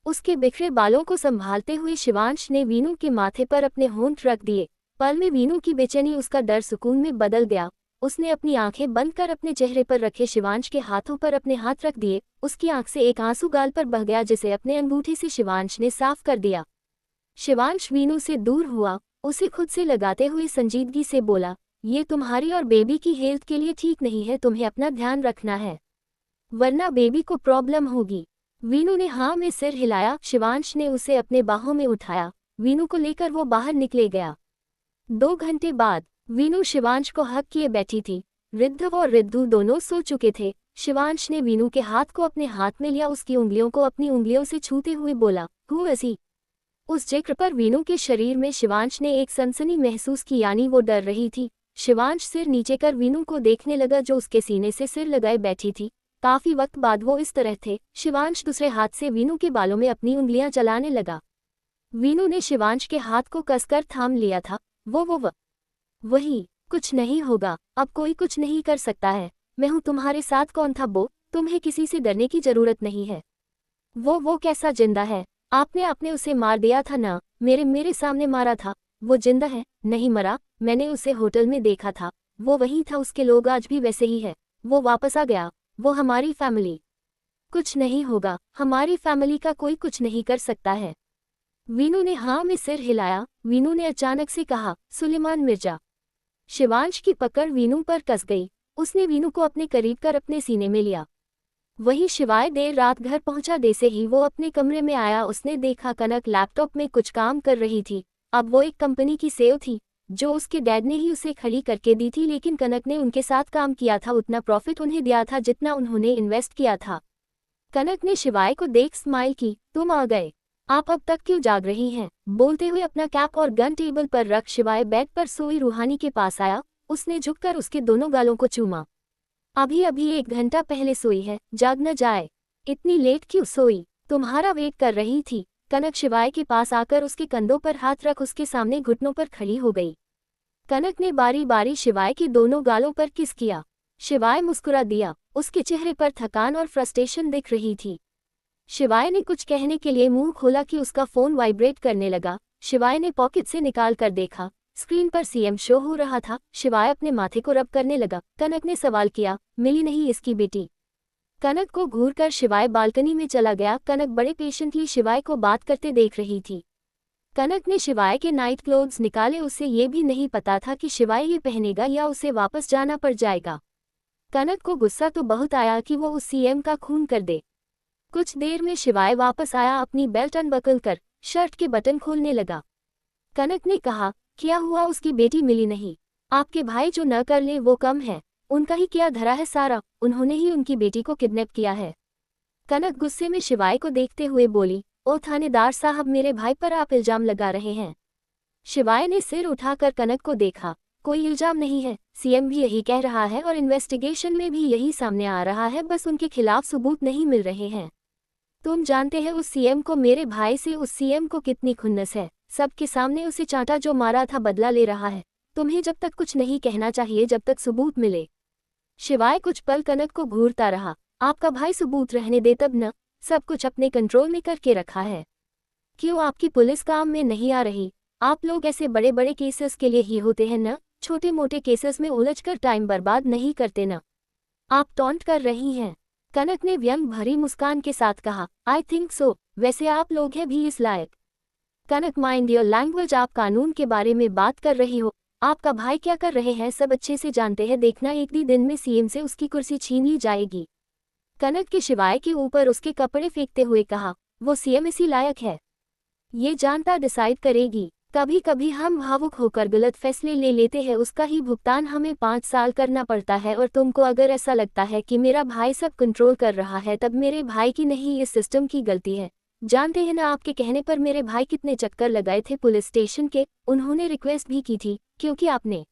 उसके बिखरे बालों को संभालते हुए शिवांश ने वीनू के माथे पर अपने होंठ रख दिए। पल में वीनू की बेचैनी उसका डर सुकून में बदल गया। उसने अपनी आंखें बंद कर अपने चेहरे पर रखे शिवांश के हाथों पर अपने हाथ रख दिए। उसकी आंख से एक आंसू गाल पर बह गया, जिसे अपने अंगूठे से शिवांश ने साफ कर दिया। शिवांश वीनू से दूर हुआ, उसे खुद से लगाते हुए संजीदगी से बोला, ये तुम्हारी और बेबी की हेल्थ के लिए ठीक नहीं है। तुम्हें अपना ध्यान रखना है, वरना बेबी को प्रॉब्लम होगी। वीनू ने हाँ में सिर हिलाया। शिवांश ने उसे अपने बाहों में उठाया। वीनू को लेकर वो बाहर निकले गया। 2 घंटे बाद वीनू शिवांश को हक किए बैठी थी। रिद्धव और रिद्धू दोनों सो चुके थे। शिवांश ने वीनू के हाथ को अपने हाथ में लिया, उसकी उंगलियों को अपनी उंगलियों से छूते हुए बोला, हु इज ही? उस जिक्र पर वीनू के शरीर में शिवांश ने एक सनसनी महसूस की, यानी वो डर रही थी। शिवांश सिर नीचे कर वीनू को देखने लगा जो उसके सीने से सिर लगाए बैठी थी। काफी वक्त बाद वो इस तरह थे। शिवांश दूसरे हाथ से वीनू के बालों में अपनी उंगलियां चलाने लगा। वीनू ने शिवांश के हाथ को कसकर थाम लिया था। वो वही, कुछ नहीं होगा, अब कोई कुछ नहीं कर सकता है। मैं हूं तुम्हारे साथ। कौन था वो? तुम्हें किसी से डरने की जरूरत नहीं है। वो कैसा जिंदा है? आपने उसे मार दिया था ना? मेरे सामने मारा था। वो जिंदा है? नहीं मरा, मैंने उसे होटल में देखा था। वो वही था, उसके लोग आज भी वैसे ही है। वो वापस आ गया। वो हमारी फैमिली। कुछ नहीं होगा, हमारी फैमिली का कोई कुछ नहीं कर सकता है। वीनू ने हाँ में सिर हिलाया। वीनू ने अचानक से कहा, सुलेमान मिर्जा। शिवांश की पकड़ वीनू पर कस गई। उसने वीनू को अपने करीब कर अपने सीने में लिया। वही शिवाय देर रात घर पहुंचा। जैसे ही वो अपने कमरे में आया, उसने देखा कनक लैपटॉप में कुछ काम कर रही थी। अब वो एक कंपनी की सेव थी जो उसके डैड ने ही उसे खड़ी करके दी थी, लेकिन कनक ने उनके साथ काम किया था, उतना प्रॉफिट उन्हें दिया था जितना उन्होंने इन्वेस्ट किया था। कनक ने शिवाय को देख स्माइल की। तुम आ गए? आप अब तक क्यों जाग रही हैं? बोलते हुए अपना कैप और गन टेबल पर रख शिवाय बेड पर सोई रूहानी के पास आया। उसने झुककर उसके दोनों गालों को चूमा। अभी 1 घंटा पहले सोई है, जाग न जाए। इतनी लेट क्यों सोई? तुम्हारा वेट कर रही थी। कनक शिवाय के पास आकर उसके कंधों पर हाथ रख उसके सामने घुटनों पर खड़ी हो गई। कनक ने बारी बारी शिवाय के दोनों गालों पर किस किया। शिवाय मुस्कुरा दिया। उसके चेहरे पर थकान और फ्रस्ट्रेशन दिख रही थी। शिवाय ने कुछ कहने के लिए मुंह खोला कि उसका फोन वाइब्रेट करने लगा। शिवाय ने पॉकेट से निकाल कर देखा, स्क्रीन पर सीएम शो हो रहा था। शिवाय अपने माथे को रब करने लगा। कनक ने सवाल किया, मिली नहीं इसकी बेटी? कनक को घूरकर शिवाय बालकनी में चला गया। कनक बड़े पेशेंटली शिवाय को बात करते देख रही थी। कनक ने शिवाय के नाइट क्लोथ्स निकाले। उसे ये भी नहीं पता था कि शिवाय ये पहनेगा या उसे वापस जाना पड़ जाएगा। कनक को गुस्सा तो बहुत आया कि वो उस सीएम का खून कर दे। कुछ देर में शिवाय वापस आया। अपनी बेल्ट अनबकल कर शर्ट के बटन खोलने लगा। कनक ने कहा, क्या हुआ? उसकी बेटी मिली नहीं? आपके भाई जो न कर ले वो कम है, उनका ही क्या धरा है सारा? उन्होंने ही उनकी बेटी को किडनैप किया है। कनक गुस्से में शिवाय को देखते हुए बोली, ओ थानेदार साहब, मेरे भाई पर आप इल्जाम लगा रहे हैं। शिवाय ने सिर उठाकर कनक को देखा। कोई इल्जाम नहीं है, सीएम भी यही कह रहा है और इन्वेस्टिगेशन में भी यही सामने आ रहा है, बस उनके खिलाफ सबूत नहीं मिल रहे हैं। तुम जानते हैं उस सीएम को, मेरे भाई से उस सीएम को कितनी खुन्नस है। सबके सामने उसे चांटा, जो मारा था बदला ले रहा है। तुम्हें जब तक कुछ नहीं कहना चाहिए जब तक सबूत मिले। शिवाय कुछ पल कनक को घूरता रहा। आपका भाई सबूत रहने दे तब न, सब कुछ अपने कंट्रोल में करके रखा है। क्यों आपकी पुलिस काम में नहीं आ रही? आप लोग ऐसे बड़े बड़े केसेस के लिए ही होते हैं न, छोटे मोटे केसेस में उलझकर टाइम बर्बाद नहीं करते न। आप टॉन्ट कर रही हैं। कनक ने व्यंग भरी मुस्कान के साथ कहा, आई थिंक सो, वैसे आप लोग हैं भी इस लायक। कनक, माइंड योर लैंग्वेज, आप कानून के बारे में बात कर रही हो। आपका भाई क्या कर रहे हैं सब अच्छे से जानते हैं। देखना एक ही दिन में सीएम से उसकी कुर्सी छीन ली जाएगी। कनक के शिवाय के ऊपर उसके कपड़े फेंकते हुए कहा, वो सीएम इसी लायक है, ये जानता डिसाइड करेगी। कभी कभी हम भावुक होकर गलत फैसले ले लेते हैं, उसका ही भुगतान हमें 5 साल करना पड़ता है। और तुमको अगर ऐसा लगता है कि मेरा भाई सब कंट्रोल कर रहा है, तब मेरे भाई की नहीं, इस सिस्टम की गलती है। जानते हैं ना, आपके कहने पर मेरे भाई कितने चक्कर लगाए थे पुलिस स्टेशन के। उन्होंने रिक्वेस्ट भी की थी, क्योंकि आपने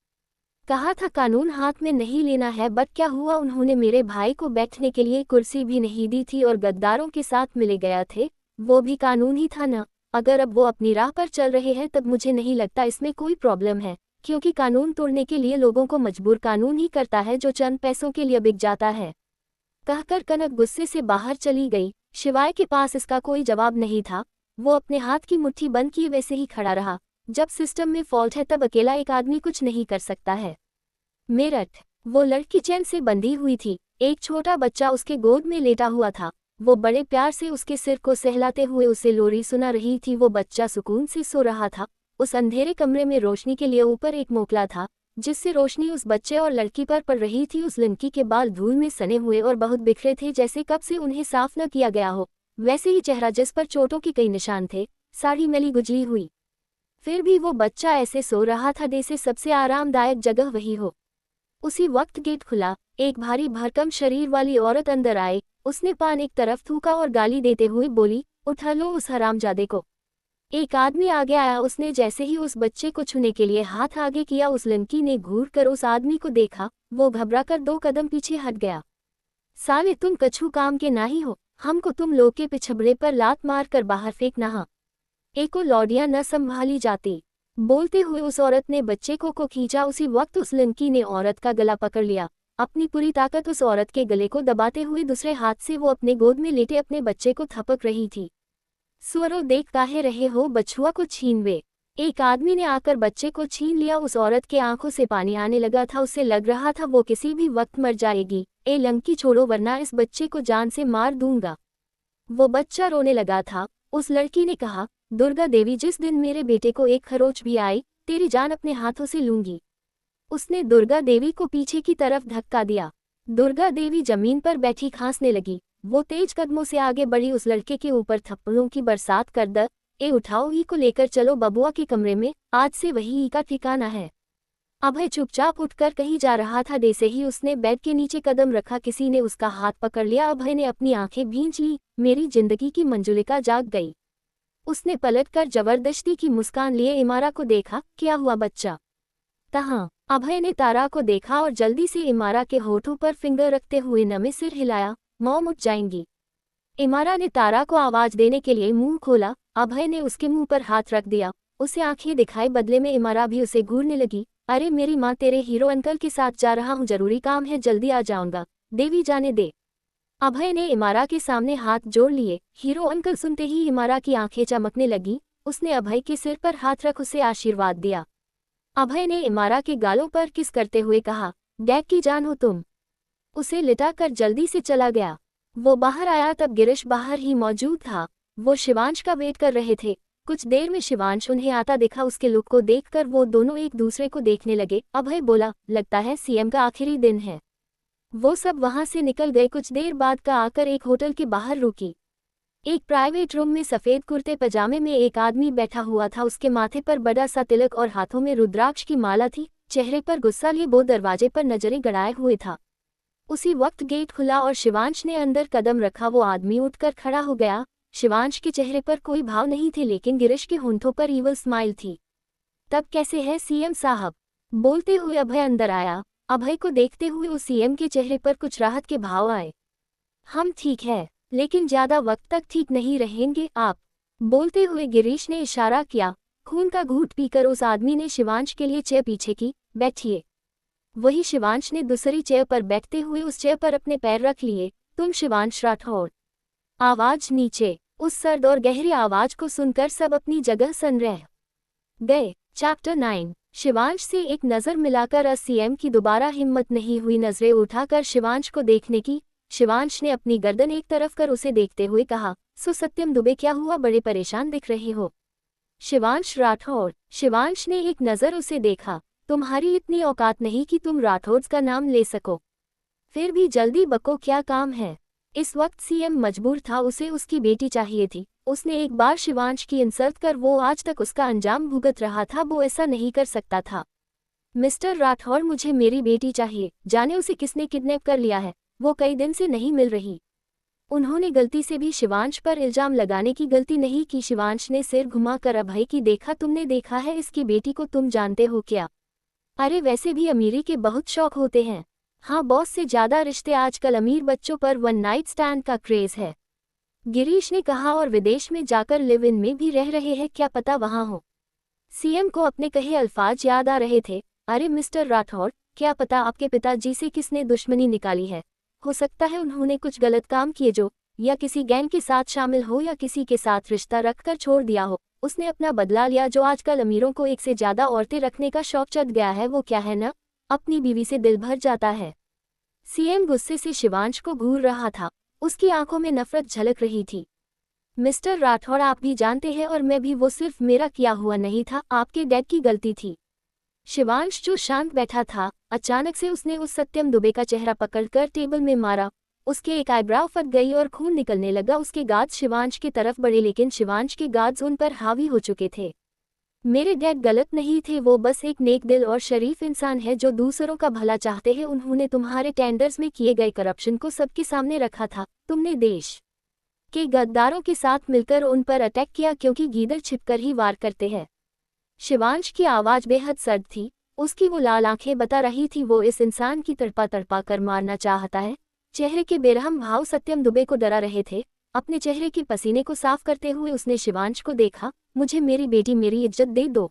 कहा था कानून हाथ में नहीं लेना है। बट क्या हुआ, उन्होंने मेरे भाई को बैठने के लिए कुर्सी भी नहीं दी थी और गद्दारों के साथ मिले गया थे। वो भी कानून ही था ना। अगर अब वो अपनी राह पर चल रहे हैं तब मुझे नहीं लगता इसमें कोई प्रॉब्लम है, क्योंकि कानून तोड़ने के लिए लोगों को मजबूर कानून ही करता है, जो चंद पैसों के लिए बिक जाता है। कहकर कनक गुस्से से बाहर चली गई। शिवाय के पास इसका कोई जवाब नहीं था। वो अपने हाथ की मुट्ठी बंद किए वैसे ही खड़ा रहा। जब सिस्टम में फॉल्ट है तब अकेला एक आदमी कुछ नहीं कर सकता है। मेरठ, वो लड़की चैन से बंधी हुई थी। एक छोटा बच्चा उसके गोद में लेटा हुआ था। वो बड़े प्यार से उसके सिर को सहलाते हुए उसे लोरी सुना रही थी। वो बच्चा सुकून से सो रहा था। उस अंधेरे कमरे में रोशनी के लिए ऊपर एक मोकला था, जिससे रोशनी उस बच्चे और लड़की पर पड़ रही थी। उस लड़की के बाल धूल में सने हुए और बहुत बिखरे थे, जैसे कब से उन्हें साफ न किया गया हो। वैसे ही चेहरा, जिस पर चोटों के कई निशान थे। साड़ी मैली गुजरी हुई, फिर भी वो बच्चा ऐसे सो रहा था जैसे सबसे आरामदायक जगह वही हो। उसी वक्त गेट खुला। एक भारी भरकम शरीर वाली औरत अंदर आई। उसने पान एक तरफ थूका और गाली देते हुए बोली, उठा लो उस हरामजादे को। एक आदमी आगे आया। उसने जैसे ही उस बच्चे को छूने के लिए हाथ आगे किया, उस लड़की ने घूर कर उस आदमी को देखा। वो घबराकर 2 कदम पीछे हट गया। साले, तुम कछु काम के नाही हो, हमको तुम लोग के पिछबड़े पर लात मार कर बाहर फेंकना हा। एको लौडिया न संभाली जाती। बोलते हुए उस औरत ने बच्चे को खींचा। उसी वक्त उस लड़की ने औरत का गला पकड़ लिया। अपनी पूरी ताकत उस औरत के गले को दबाते हुए दूसरे हाथ से वो अपने गोद में लेटे अपने बच्चे को थपक रही थी। सुअरों, देख काहे रहे हो, बछुआ को छीनवे। एक आदमी ने आकर बच्चे को छीन लिया। उस औरत के आंखों से पानी आने लगा था। उसे लग रहा था वो किसी भी वक्त मर जाएगी। ए लंकी, छोड़ो वरना इस बच्चे को जान से मार दूंगा। वो बच्चा रोने लगा था। उस लड़की ने कहा, दुर्गा देवी, जिस दिन मेरे बेटे को एक खरोच भी आई, तेरी जान अपने हाथों से लूंगी। उसने दुर्गा देवी को पीछे की तरफ धक्का दिया। दुर्गा देवी जमीन पर बैठी खांसने लगी। वो तेज कदमों से आगे बढ़ी। उस लड़के के ऊपर थप्पड़ों की बरसात कर द ए उठाओ, ई को लेकर चलो बबुआ के कमरे में, आज से वही ई का ठिकाना है। अभय चुपचाप उठकर कहीं जा रहा था। जैसे ही उसने बेड के नीचे कदम रखा, किसी ने उसका हाथ पकड़ लिया। अभय ने अपनी आंखें भींच ली। मेरी जिंदगी की मंजुलिका जाग गई। उसने पलटकर जबरदस्ती की मुस्कान लिए इमारा को देखा। क्या हुआ बच्चा? तहाँ अभय ने तारा को देखा और जल्दी से इमारा के होठों पर फिंगर रखते हुए नमे सिर हिलाया। मॉम उठ जाएंगी। इमारा ने तारा को आवाज देने के लिए मुंह खोला। अभय ने उसके मुंह पर हाथ रख दिया। उसे आंखें दिखाई। बदले में इमारा भी उसे घूरने लगी। अरे मेरी माँ, तेरे हीरो अंकल के साथ जा रहा हूँ, जरूरी काम है, जल्दी आ जाऊंगा। देवी जाने दे। अभय ने इमारा के सामने हाथ जोड़ लिए। हीरो अंकल सुनते ही इमारा की आंखें चमकने लगी। उसने अभय के सिर पर हाथ रख उसे आशीर्वाद दिया। अभय ने इमारा के गालों पर किस करते हुए कहा, डैड की जान हो तुम। उसे लिटाकर जल्दी से चला गया। वो बाहर आया तब गिरीश बाहर ही मौजूद था। वो शिवांश का वेट कर रहे थे। कुछ देर में शिवांश उन्हें आता दिखा। उसके लुक को देखकर वो दोनों एक दूसरे को देखने लगे। अभय बोला, लगता है सीएम का आखिरी दिन है। वो सब वहां से निकल गए। कुछ देर बाद का आकर एक होटल के बाहर रुकी। एक प्राइवेट रूम में सफेद कुर्ते पजामे में एक आदमी बैठा हुआ था। उसके माथे पर बड़ा सा तिलक और हाथों में रुद्राक्ष की माला थी। चेहरे पर गुस्सा लिए वो दरवाजे पर नजरें गड़ाए हुए था। उसी वक्त गेट खुला और शिवांश ने अंदर कदम रखा। वो आदमी उठकर खड़ा हो गया। शिवांश के चेहरे पर कोई भाव नहीं थे, लेकिन गिरीश के होंठों पर ईवल स्माइल थी। तब कैसे है सीएम साहब? बोलते हुए अभय अंदर आया। अभय को देखते हुए उस सीएम के चेहरे पर कुछ राहत के भाव आए। हम ठीक है, लेकिन ज्यादा वक्त तक ठीक नहीं रहेंगे आप। बोलते हुए गिरीश ने इशारा किया। खून का घूंट पीकर उस आदमी ने शिवांश के लिए चेयर पीछे की। बैठिए। वही शिवांश ने दूसरी चेयर पर बैठते हुए उस चेयर पर अपने पैर रख लिए। तुम शिवांश राठौर? आवाज नीचे। उस सर्द और गहरी आवाज को सुनकर सब अपनी जगह सन रह गए। चैप्टर 9। शिवांश से एक नज़र मिलाकर सीएम की दोबारा हिम्मत नहीं हुई नजरें उठाकर शिवांश को देखने की। शिवांश ने अपनी गर्दन एक तरफ कर उसे देखते हुए कहा, सो सत्यम दुबे, क्या हुआ, बड़े परेशान दिख रहे हो? शिवांश राठौर। शिवांश ने एक नज़र उसे देखा। तुम्हारी इतनी औकात नहीं कि तुम राठौर्स का नाम ले सको, फिर भी जल्दी बको, क्या काम है? इस वक्त सीएम मजबूर था, उसे उसकी बेटी चाहिए थी। उसने एक बार शिवांश की इंसल्ट कर वो आज तक उसका अंजाम भुगत रहा था। वो ऐसा नहीं कर सकता था। मिस्टर राठौर, मुझे मेरी बेटी चाहिए। जाने उसे किसने किडनैप कर लिया है, वो कई दिन से नहीं मिल रही। उन्होंने गलती से भी शिवांश पर इल्जाम लगाने की गलती नहीं की। शिवांश ने सिर घुमाकर अभय की देखा। तुमने देखा है इसकी बेटी को? तुम जानते हो क्या? अरे वैसे भी अमीरी के बहुत शौक होते हैं। हाँ बॉस, से ज्यादा रिश्ते आजकल अमीर बच्चों पर वन नाइट स्टैंड का क्रेज है, गिरीश ने कहा। और विदेश में जाकर लिव इन में भी रह रहे हैं, क्या पता वहां हो। सीएम को अपने कहे अल्फाज याद आ रहे थे। अरे मिस्टर राठौर, क्या पता आपके पिताजी से किसने दुश्मनी निकाली है। हो सकता है उन्होंने कुछ गलत काम किए जो, या किसी गैंग के साथ शामिल हो, या किसी के साथ रिश्ता रखकर छोड़ दिया हो। उसने अपना बदला लिया। जो आजकल अमीरों को एक से ज्यादा औरतें रखने का शौक चढ़ गया है, वो क्या है ना, अपनी बीवी से दिल भर जाता है। सीएम गुस्से से शिवांश को घूर रहा था। उसकी आंखों में नफरत झलक रही थी। मिस्टर राठौर, आप भी जानते हैं और मैं भी, वो सिर्फ मेरा किया हुआ नहीं था, आपके डैड की गलती थी। शिवांश जो शांत बैठा था, अचानक से उसने उस सत्यम दुबे का चेहरा पकड़कर टेबल में मारा। उसके एक आईब्राव फट गई और खून निकलने लगा। उसके गार्ड्स शिवांश की तरफ बढ़े, लेकिन शिवांश के गार्ड्स उन पर हावी हो चुके थे। मेरे डैड गलत नहीं थे, वो बस एक नेक दिल और शरीफ इंसान है जो दूसरों का भला चाहते हैं। उन्होंने तुम्हारे टेंडर्स में किए गए करप्शन को सबके सामने रखा था। तुमने देश के गद्दारों के साथ मिलकर उन पर अटैक किया क्योंकि गीदड़ छिपकर ही वार करते हैं। शिवांश की आवाज़ बेहद सर्द थी, उसकी वो लाल आंखें बता रही थी वो इस इंसान की तड़पा तड़पा कर मारना चाहता है। चेहरे के बेरहम भाव सत्यम दुबे को डरा रहे थे। अपने चेहरे के पसीने को साफ करते हुए उसने शिवांश को देखा। मुझे मेरी बेटी मेरी इज्जत दे दो।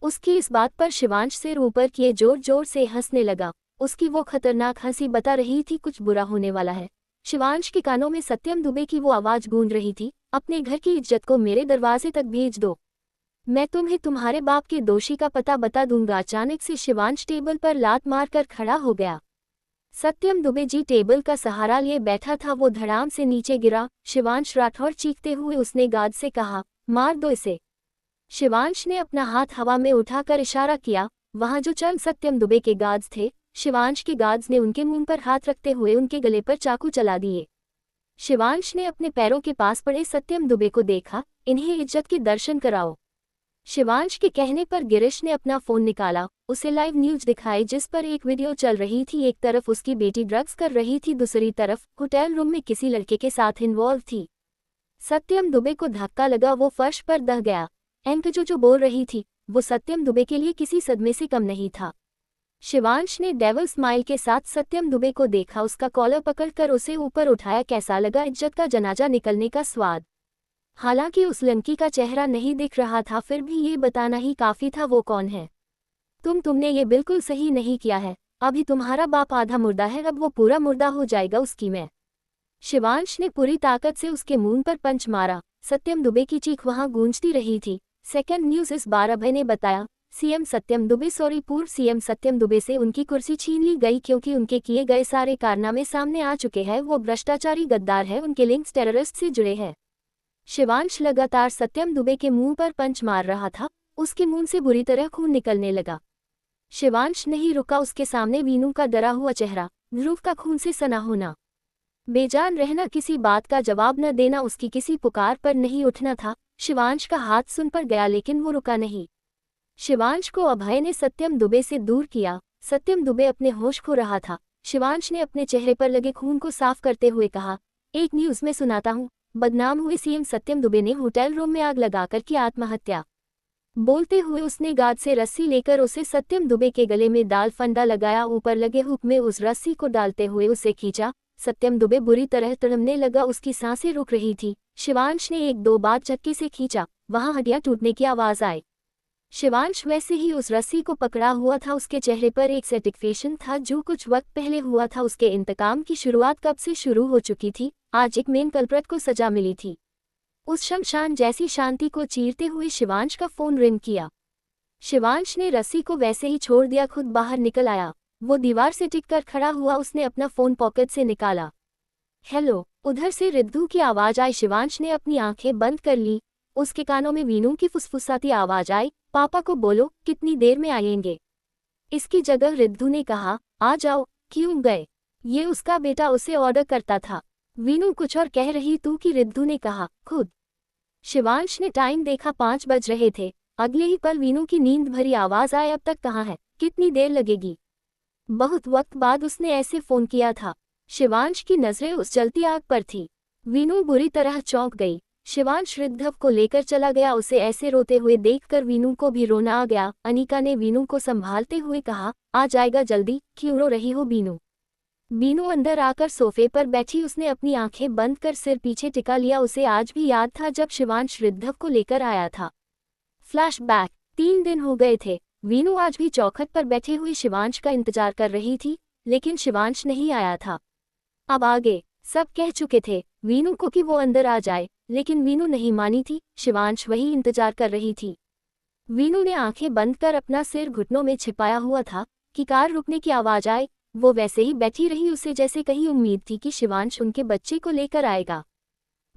उसकी इस बात पर शिवांश सिर ऊपर किए जोर जोर से हंसने लगा। उसकी वो खतरनाक हंसी बता रही थी कुछ बुरा होने वाला है। शिवांश के कानों में सत्यम दुबे की वो आवाज़ गूंज रही थी, अपने घर की इज्जत को मेरे दरवाजे तक भेज दो, मैं तुम्हें तुम्हारे बाप के दोषी का पता बता दूंगा। अचानक से शिवांश टेबल पर लात मारकर खड़ा हो गया। सत्यम दुबे जी टेबल का सहारा लिए बैठा था, वो धड़ाम से नीचे गिरा। शिवांश राठौर चीखते हुए उसने गार्ड से कहा, मार दो इसे। शिवांश ने अपना हाथ हवा में उठाकर इशारा किया। वहां जो चंद सत्यम दुबे के गार्ड्स थे, शिवांश के गार्ड्स ने उनके मुंह पर हाथ रखते हुए उनके गले पर चाकू चला दिए। शिवांश ने अपने पैरों के पास पड़े सत्यम दुबे को देखा। इन्हें इज्जत के दर्शन कराओ। शिवांश के कहने पर गिरीश ने अपना फोन निकाला, उसे लाइव न्यूज दिखाई जिस पर एक वीडियो चल रही थी। एक तरफ उसकी बेटी ड्रग्स कर रही थी, दूसरी तरफ होटल रूम में किसी लड़के के साथ इन्वॉल्व थी। सत्यम दुबे को धक्का लगा, वो फर्श पर दह गया। एंकजो जो बोल रही थी वो सत्यम दुबे के लिए किसी सदमे से कम नहीं था। शिवांश ने डेविल स्माइल के साथ सत्यम दुबे को देखा, उसका कॉलर पकड़कर उसे ऊपर उठाया। कैसा लगा इज्जत का जनाजा निकलने का स्वाद? हालांकि उस लड़की का चेहरा नहीं दिख रहा था, फिर भी ये बताना ही काफी था वो कौन है। तुमने ये बिल्कुल सही नहीं किया है। अभी तुम्हारा बाप आधा मुर्दा है, अब वो पूरा मुर्दा हो जाएगा उसकी मैं। शिवांश ने पूरी ताकत से उसके मुंह पर पंच मारा। सत्यम दुबे की चीख वहां गूंजती रही थी। सेकंड न्यूज इस बार अभय ने बताया, सीएम सत्यम दुबे पूर्व सीएम सत्यम दुबे से उनकी कुर्सी छीन ली गई क्योंकि उनके किए गए सारे कारनामे सामने आ चुके हैं। वो भ्रष्टाचारी गद्दार है, उनके लिंक्स टेररिस्ट से जुड़े हैं। शिवांश लगातार सत्यम दुबे के मुंह पर पंच मार रहा था, उसके मुंह से बुरी तरह खून निकलने लगा। शिवांश नहीं रुका, उसके सामने वीनू का डरा हुआ चेहरा, ध्रुव का खून से सना होना, बेजान रहना, किसी बात का जवाब न देना, उसकी किसी पुकार पर नहीं उठना था। शिवांश का हाथ सुन पर गया लेकिन वो रुका नहीं। शिवांश को अभय ने सत्यम दुबे से दूर किया। सत्यम दुबे अपने होश खो रहा था। शिवांश ने अपने चेहरे पर लगे खून को साफ करते हुए कहा, एक न्यूज में सुनाता हूँ, बदनाम हुए सीएम सत्यम दुबे ने होटल रूम में आग लगाकर की आत्महत्या। बोलते हुए उसने गार्ड से रस्सी लेकर उसे सत्यम दुबे के गले में डाल फंदा लगाया। ऊपर लगे हुक में उस रस्सी को डालते हुए उसे खींचा। सत्यम दुबे बुरी तरह तड़पने लगा, उसकी सांसें रुक रही थी। शिवांश ने एक दो बार झटके से खींचा, वहां हड्डियां टूटने की आवाज आई। शिवांश वैसे ही उस रस्सी को पकड़ा हुआ था, उसके चेहरे पर एक सेटिस्फैक्शन था जो कुछ वक्त पहले हुआ था। उसके इंतकाम की शुरुआत कब से शुरू हो चुकी थी। आज एक मेन कल्प्रेट को सजा मिली थी। उस शमशान जैसी शांति को चीरते हुए शिवांश का फोन रिंग किया। शिवांश ने रस्सी को वैसे ही छोड़ दिया, खुद बाहर निकल आया। वो दीवार से टिककर खड़ा हुआ, उसने अपना फोन पॉकेट से निकाला। हेलो, उधर से रिद्धू की आवाज आई। शिवांश ने अपनी आंखें बंद कर ली। उसके कानों में वीनू की फुसफुसाती आवाज आई, पापा को बोलो कितनी देर में आएंगे। इसकी जगह रिद्धू ने कहा, आ जाओ। क्यों गए? ये उसका बेटा उसे ऑर्डर करता था। वीनू कुछ और कह रही तू कि रिद्धू ने कहा, खुद। शिवांश ने टाइम देखा, 5 बज रहे थे। अगले ही पल वीनू की नींद भरी आवाज आई, अब तक कहाँ है, कितनी देर लगेगी? बहुत वक्त बाद उसने ऐसे फोन किया था। शिवांश की नजरें उस जलती आग पर थी। वीनू बुरी तरह चौंक गई। शिवांश रिद्धव को लेकर चला गया। उसे ऐसे रोते हुए देखकर वीनू को भी रोना आ गया। अनिका ने वीनू को संभालते हुए कहा, आ जाएगा जल्दी, क्यों रो रही हो बीनू? बीनू अंदर आकर सोफे पर बैठी, उसने अपनी आंखें बंद कर सिर पीछे टिका लिया। उसे आज भी याद था जब शिवांश रिद्धव को लेकर आया था। फ्लैशबैक, 3 दिन हो गए थे। वीनू आज भी चौखट पर बैठे हुए शिवांश का इंतजार कर रही थी, लेकिन शिवांश नहीं आया था। अब आगे सब कह चुके थे वीनू को कि वो अंदर आ जाए, लेकिन वीनू नहीं मानी थी। शिवांश वही इंतजार कर रही थी। वीनू ने आंखें बंद कर अपना सिर घुटनों में छिपाया हुआ था कि कार रुकने की आवाज आए। वो वैसे ही बैठी रही, उसे जैसे कहीं उम्मीद थी कि शिवांश उनके बच्चे को लेकर आएगा।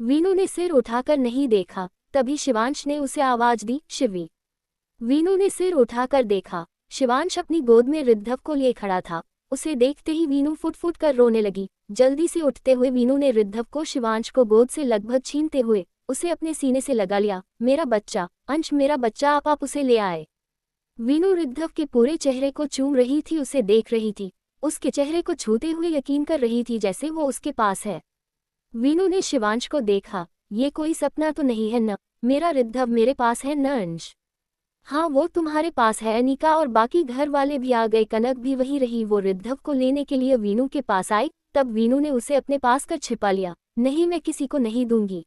वीनू ने सिर उठाकर नहीं देखा, तभी शिवांश ने उसे आवाज दी, शिवी। वीनू ने सिर उठाकर देखा, शिवांश अपनी गोद में रिद्धव को लिए खड़ा था। उसे देखते ही वीनू फुट फुट कर रोने लगी। जल्दी से उठते हुए वीनू ने रिद्धव को शिवांश को गोद से लगभग छीनते हुए उसे अपने सीने से लगा लिया। मेरा बच्चा, अंश मेरा बच्चा, आप उसे ले आए। वीनू रिद्धव के पूरे चेहरे को चूम रही थी, उसे देख रही थी, उसके चेहरे को छूते हुए यकीन कर रही थी जैसे वो उसके पास है। वीनू ने शिवांश को देखा, ये कोई सपना तो नहीं है न, मेरा रिद्धव मेरे पास है न अंश? हाँ वो तुम्हारे पास है। अनिका और बाकी घर वाले भी आ गए, कनक भी वहीं रही। वो रिद्धव को लेने के लिए वीनू के पास आई, तब वीनू ने उसे अपने पास कर छिपा लिया। नहीं, मैं किसी को नहीं दूंगी।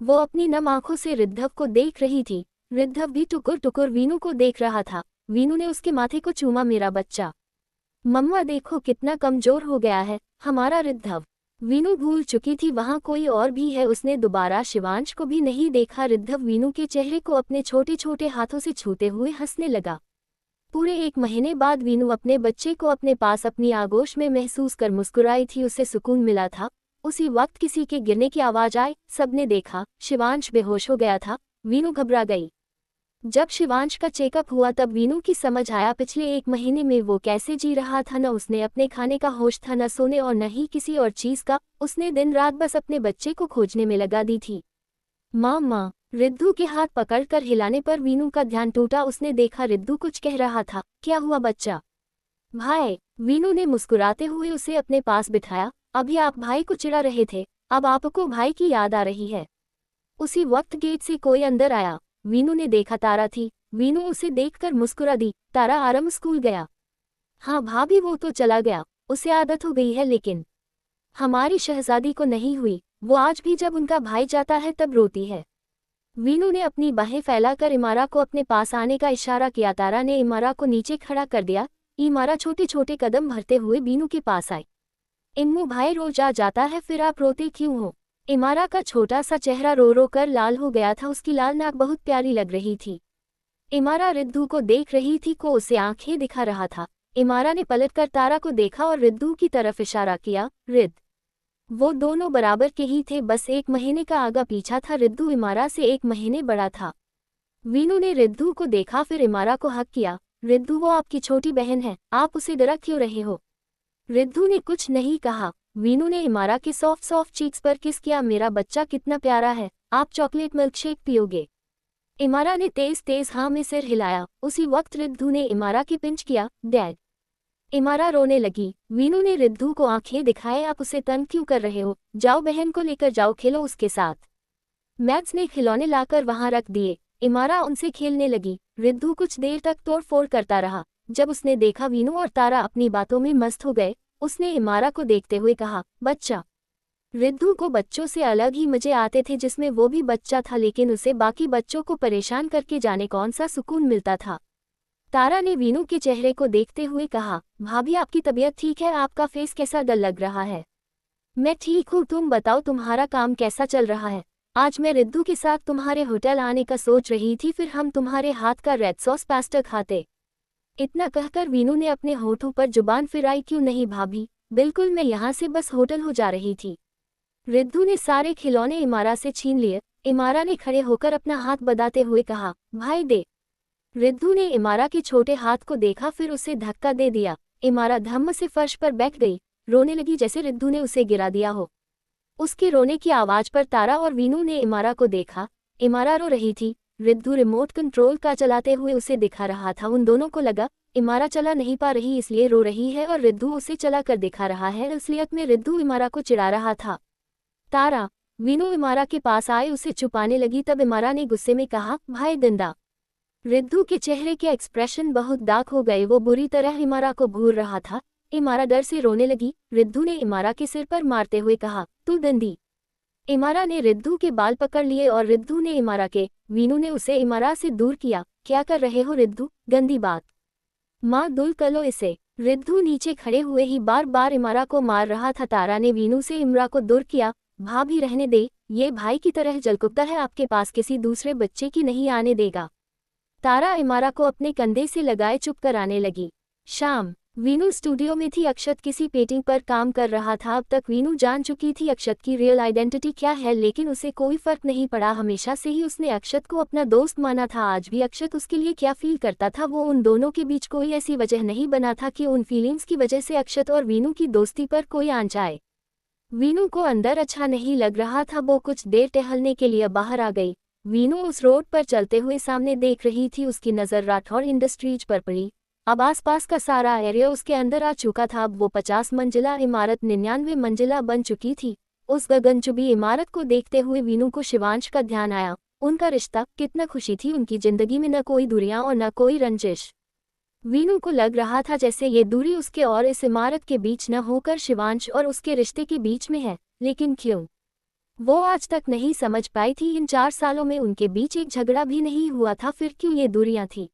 वो अपनी नम आंखों से रिद्धव को देख रही थी। रिद्धव भी टुकुर टुकुर वीनू को देख रहा था। वीनू ने उसके माथे को चूमा, मेरा बच्चा। मम्मा देखो कितना कमजोर हो गया है हमारा रिद्धव। वीनू भूल चुकी थी वहां कोई और भी है। उसने दोबारा शिवांश को भी नहीं देखा। रिद्धव वीनू के चेहरे को अपने छोटे छोटे हाथों से छूते हुए हंसने लगा। पूरे 1 महीने बाद वीनू अपने बच्चे को अपने पास अपनी आगोश में महसूस कर मुस्कुराई थी। उसे सुकून मिला था। उसी वक्त किसी के गिरने की आवाज आई। सबने देखा, शिवांश बेहोश हो गया था। वीनू घबरा गई। जब शिवांश का चेकअप हुआ तब वीनू की समझ आया पिछले 1 महीने में वो कैसे जी रहा था। न उसने अपने खाने का होश था, न सोने और न ही किसी और चीज का। उसने दिन रात बस अपने बच्चे को खोजने में लगा दी थी। माँ, रिद्धू के हाथ पकड़कर हिलाने पर वीनू का ध्यान टूटा। उसने देखा रिद्धू कुछ कह रहा था। क्या हुआ बच्चा? भाई, वीनू ने मुस्कुराते हुए उसे अपने पास बिठाया। अभी आप भाई को चिढ़ा रहे थे, अब आपको भाई की याद आ रही है। उसी वक्त गेट से कोई अंदर आया। वीनू ने देखा तारा थी। वीनू उसे देखकर मुस्कुरा दी। तारा आराम स्कूल गया? हाँ भाभी, वो तो चला गया, उसे आदत हो गई है, लेकिन हमारी शहजादी को नहीं हुई। वो आज भी जब उनका भाई जाता है तब रोती है। वीनू ने अपनी बाहें फैलाकर इमारा को अपने पास आने का इशारा किया। तारा ने इमारा को नीचे खड़ा कर दिया। इमारा छोटे छोटे कदम भरते हुए वीनू के पास आई। इम्मू, भाई रोज आ जाता है, फिर आप रोते क्यों हो? इमारा का छोटा सा चेहरा रो रो कर लाल हो गया था। उसकी लाल नाक बहुत प्यारी लग रही थी। इमारा रिद्धू को देख रही थी, को उसे आंखें दिखा रहा था। इमारा ने पलटकर तारा को देखा और रिद्धू की तरफ इशारा किया। रिद्ध। वो दोनों बराबर के ही थे, बस 1 महीने का आगा पीछा था। रिद्धू इमारा से 1 महीने बड़ा था। वीनू ने रिद्धू को देखा, फिर इमारा को हक किया। रिद्धू, वो आपकी छोटी बहन है, आप उसे डरा क्यों रहे हो? रिद्धू ने कुछ नहीं कहा। वीनू ने इमारा के सॉफ्ट सॉफ्ट चीक्स पर किस किया। मेरा बच्चा कितना प्यारा है, आप चॉकलेट मिल्कशेक पियोगे? इमारा ने तेज तेज हाँ में सिर हिलाया। उसी वक्त रिद्धू ने इमारा की पिंच किया। डैड। इमारा रोने लगी। वीनू ने रिद्धू को आंखें दिखाए, आप उसे तंग क्यों कर रहे हो? जाओ, बहन को लेकर जाओ, खेलो उसके साथ। मैक्स ने खिलौने लाकर वहां रख दिए। इमारा उनसे खेलने लगी। रिद्धू कुछ देर तक तोड़ फोड़ करता रहा। जब उसने देखा वीनू और तारा अपनी बातों में मस्त हो गए, उसने इमारा को देखते हुए कहा, बच्चा। रिद्धू को बच्चों से अलग ही मजे आते थे, जिसमें वो भी बच्चा था, लेकिन उसे बाकी बच्चों को परेशान करके जाने कौन सा सुकून मिलता था। तारा ने वीनू के चेहरे को देखते हुए कहा, भाभी आपकी तबीयत ठीक है? आपका फेस कैसा डल लग रहा है? मैं ठीक हूँ, तुम बताओ तुम्हारा काम कैसा चल रहा है? आज मैं रिद्धू के साथ तुम्हारे होटल आने का सोच रही थी, फिर हम तुम्हारे हाथ का रेड सॉस पास्ता खाते। इतना कहकर वीनू ने अपने होठों पर जुबान फिराई। क्यों नहीं भाभी, बिल्कुल, मैं यहाँ से बस होटल हो जा रही थी। रिद्धू ने सारे खिलौने इमारा से छीन लिए। इमारा ने खड़े होकर अपना हाथ बदाते हुए कहा, भाई दे। रिद्धू ने इमारा के छोटे हाथ को देखा, फिर उसे धक्का दे दिया। इमारा धम्म से फर्श पर बैठ गई, रोने लगी जैसे रिद्धू ने उसे गिरा दिया हो। उसके रोने की आवाज पर तारा और वीनू ने इमारा को देखा। इमारा रो रही थी। रिद्धू रिमोट कंट्रोल का चलाते हुए उसे दिखा रहा था। उन दोनों को लगा इमारा चला नहीं पा रही इसलिए रो रही है और रिद्धू उसे चला कर दिखा रहा है। असलियत में रिद्धू इमारा को चिढ़ा रहा था। तारा, वीनू इमारा के पास आए, उसे छुपाने लगी। तब इमारा ने गुस्से में कहा, भाई गंदा। रिद्धू के चेहरे के एक्सप्रेशन बहुत दाग हो गए। वो बुरी तरह इमारा को घूर रहा था। इमारा डर से रोने लगी। रिद्धू ने इमारा के सिर पर मारते हुए कहा, तू गंदी। इमारा ने रिद्धू के बाल पकड़ लिए और रिद्धू ने इमारा के। वीनू ने उसे इमारा से दूर किया। क्या कर रहे हो रिद्धू, गंदी बात। माँ दूर करो इसे। रिद्धू नीचे खड़े हुए ही बार बार इमारा को मार रहा था। तारा ने वीनू से इमरा को दूर किया। भाभी रहने दे, ये भाई की तरह जलकुत्ता है, आपके पास किसी दूसरे बच्चे की नहीं आने देगा। तारा इमारा को अपने कंधे से लगाए चुप कर आने लगी। शाम, वीनू स्टूडियो में थी। अक्षत किसी पेंटिंग पर काम कर रहा था। अब तक वीनू जान चुकी थी अक्षत की रियल आइडेंटिटी क्या है, लेकिन उसे कोई फर्क नहीं पड़ा। हमेशा से ही उसने अक्षत को अपना दोस्त माना था। आज भी अक्षत उसके लिए क्या फील करता था, वो उन दोनों के बीच कोई ऐसी वजह नहीं बना था कि उन फीलिंग्स की वजह से अक्षत और वीनू की दोस्ती पर कोई आंच आए। वीनू को अंदर अच्छा नहीं लग रहा था। वो कुछ देर टहलने के लिए बाहर आ गई। वीनू उस रोड पर चलते हुए सामने देख रही थी। उसकी नज़र राठौर इंडस्ट्रीज पर पड़ी। अब आसपास का सारा एरिया उसके अंदर आ चुका था। अब वो 50 मंजिला इमारत 99 मंजिला बन चुकी थी। उस गगनचुंबी इमारत को देखते हुए वीनू को शिवांश का ध्यान आया। उनका रिश्ता, कितना खुशी थी उनकी जिंदगी में, न कोई दूरियां और न कोई रंजिश। वीनू को लग रहा था जैसे ये दूरी उसके और इस इमारत के बीच न होकर शिवांश और उसके रिश्ते के बीच में है। लेकिन क्यों? वो आज तक नहीं समझ पाई थी। इन 4 सालों में उनके बीच एक झगड़ा भी नहीं हुआ था, फिर क्यों ये दूरियां थी?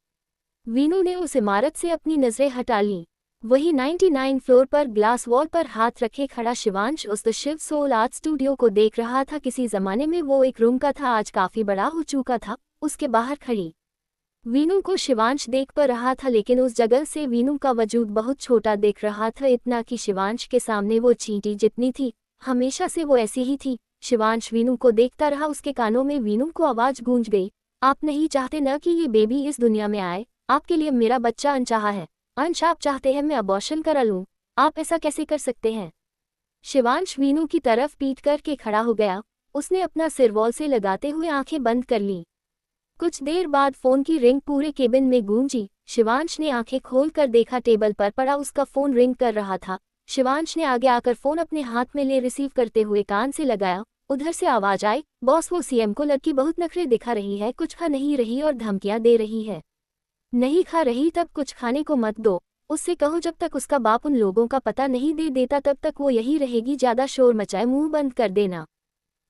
वीनू ने उस इमारत से अपनी नजरें हटा लीं। वही 99 फ्लोर पर ग्लास वॉल पर हाथ रखे खड़ा शिवांश उस the Shiv soul art studio को देख रहा था। किसी जमाने में वो एक रूम का था, आज काफी बड़ा हो चुका था। उसके बाहर खड़ी वीनू को शिवांश देख पर रहा था, लेकिन उस जगह से वीनू का वजूद बहुत छोटा दिख रहा था। इतना कि शिवांश के सामने वो चींटी जितनी थी। हमेशा से वो ऐसी ही थी। शिवांश वीनू को देखता रहा। उसके कानों में वीनू को आवाज गूंज गई, आप नहीं चाहते न कि ये बेबी इस दुनिया में आए? आपके लिए मेरा बच्चा अनचाहा है। अंश, आप चाहते हैं मैं अबॉर्शन करा लूं? आप ऐसा कैसे कर सकते हैं? शिवांश वीनू की तरफ पीट करके खड़ा हो गया। उसने अपना सिर वॉल से लगाते हुए आंखें बंद कर लीं। कुछ देर बाद फोन की रिंग पूरे केबिन में गूंजी। शिवांश ने आंखें खोलकर देखा, टेबल पर पड़ा उसका फोन रिंग कर रहा था। शिवांश ने आगे आकर फोन अपने हाथ में ले रिसीव करते हुए कान से लगाया। उधर से आवाज आई, बॉस, वो सीएम को लड़की बहुत नखरे दिखा रही है, कुछ खा नहीं रही और धमकियां दे रही है। नहीं खा रही तब कुछ खाने को मत दो। उससे कहो जब तक उसका बाप उन लोगों का पता नहीं दे देता तब तक वो यही रहेगी, ज्यादा शोर मचाए मुंह बंद कर देना।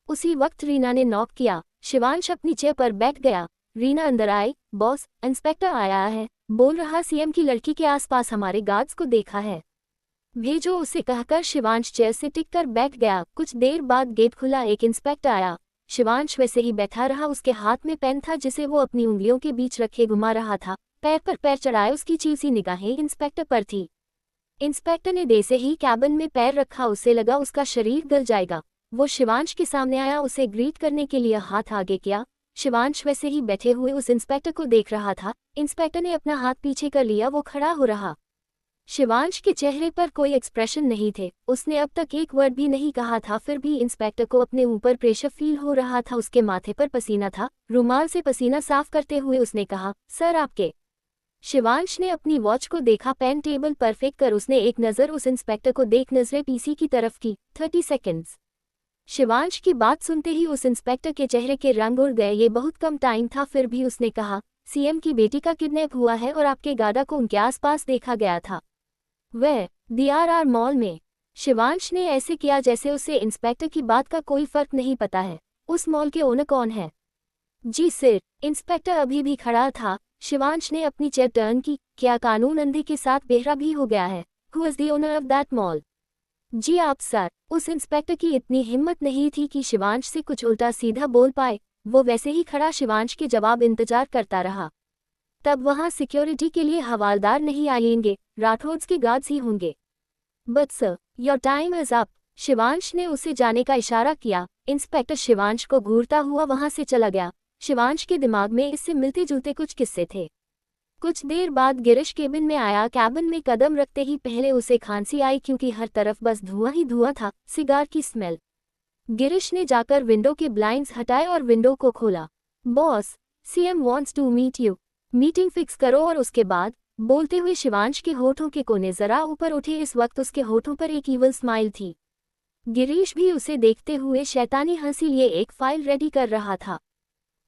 उसी वक्त रीना ने नॉक किया। शिवांश अपनी चेयर पर बैठ गया। रीना अंदर आई। बॉस, इंस्पेक्टर आया है, बोल रहा सीएम की लड़की के आसपास हमारे गार्ड्स को देखा है, भेजो उसे, कहकर शिवांश चेयर से टिककर बैठ गया। कुछ देर बाद गेट खुला, एक इंस्पेक्टर आया। शिवांश वैसे ही बैठा रहा। उसके हाथ में पेन था जिसे वो अपनी उंगलियों के बीच रखे घुमा रहा था। पैर पर पैर चढ़ाए उसकी चीसी निगाहें इंस्पेक्टर पर थी। इंस्पेक्टर ने जैसे ही कैबिन में पैर रखा उसे लगा उसका शरीर गल जाएगा। वो शिवांश के सामने आया, उसे ग्रीट करने के लिए हाथ आगे किया। शिवांश वैसे ही बैठे हुए उस इंस्पेक्टर को देख रहा था। इंस्पेक्टर ने अपना हाथ पीछे कर लिया, वो खड़ा हो रहा। शिवांश के चेहरे पर कोई एक्सप्रेशन नहीं थे। उसने अब तक एक वर्ड भी नहीं कहा था, फिर भी इंस्पेक्टर को अपने ऊपर प्रेशर फील हो रहा था। उसके माथे पर पसीना था। रुमाल से पसीना साफ करते हुए उसने कहा, सर आपके। शिवांश ने अपनी वॉच को देखा, पेन टेबल पर फेंक कर उसने एक नज़र उस इंस्पेक्टर को देख नजरें पीसी की तरफ की। 30 सेकेंड्स। शिवांश की बात सुनते ही उस इंस्पेक्टर के चेहरे के रंग उड़ गए। ये बहुत कम टाइम था, फिर भी उसने कहा, सीएम की बेटी का किडनैप हुआ है और आपके गार्ड को उनके आसपास देखा गया था। वह DRR मॉल में। शिवांश ने ऐसे किया जैसे उसे इंस्पेक्टर की बात का कोई फर्क नहीं पता है। उस मॉल के ओनर कौन है? जी सर। इंस्पेक्टर अभी भी खड़ा था। शिवांश ने अपनी चेयर टर्न की। क्या कानून अंधे के साथ बेहरा भी हो गया है? Who is the owner of that mall? जी आप सर। उस इंस्पेक्टर की इतनी हिम्मत नहीं थी कि शिवांश से कुछ उल्टा सीधा बोल पाए। वो वैसे ही खड़ा शिवांश के जवाब इंतजार करता रहा। तब वहां सिक्योरिटी के लिए हवालदार नहीं आएंगे, राठौड्स के गार्ड्स ही होंगे। But sir, your time is up. Shivansh ने उसे जाने का इशारा किया। इंस्पेक्टर शिवांश को घूरता हुआ वहां से चला गया। शिवांश के दिमाग में इससे मिलते जुलते कुछ किस्से थे। कुछ देर बाद गिरीश केबिन में आया। कैबिन में कदम रखते ही पहले उसे खांसी आई, क्योंकि हर तरफ बस धुआं ही धुआं था, सिगार की स्मेल। गिरीश ने जाकर विंडो के ब्लाइंड्स हटाए और विंडो को खोला। Boss, CM wants to meet you, meeting fix करो। और उसके बाद, बोलते हुए शिवांश के होठों के कोने जरा ऊपर उठे। इस वक्त उसके होठों पर एक ईवल स्माइल थी। गिरीश भी उसे देखते हुए शैतानी हंसी लिए एक फाइल रेडी कर रहा था।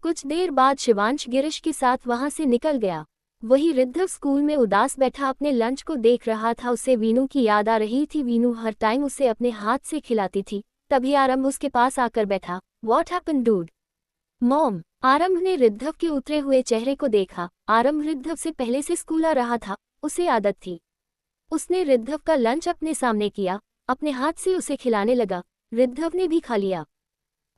कुछ देर बाद शिवांश गिरीश के साथ वहां से निकल गया। वही रिद्धव स्कूल में उदास बैठा अपने लंच को देख रहा था। उसे वीनू की याद आ रही थी। वीनू हर टाइम उसे अपने हाथ से खिलाती थी। तभी आरंभ उसके पास आकर बैठा। What happened dude? मॉम। आरंभ ने रिद्धव के उतरे हुए चेहरे को देखा। आरंभ रिद्धव से पहले से स्कूल आ रहा था, उसे आदत थी। उसने रिद्धव का लंच अपने सामने किया, अपने हाथ से उसे खिलाने लगा। रिद्धव ने भी खा लिया।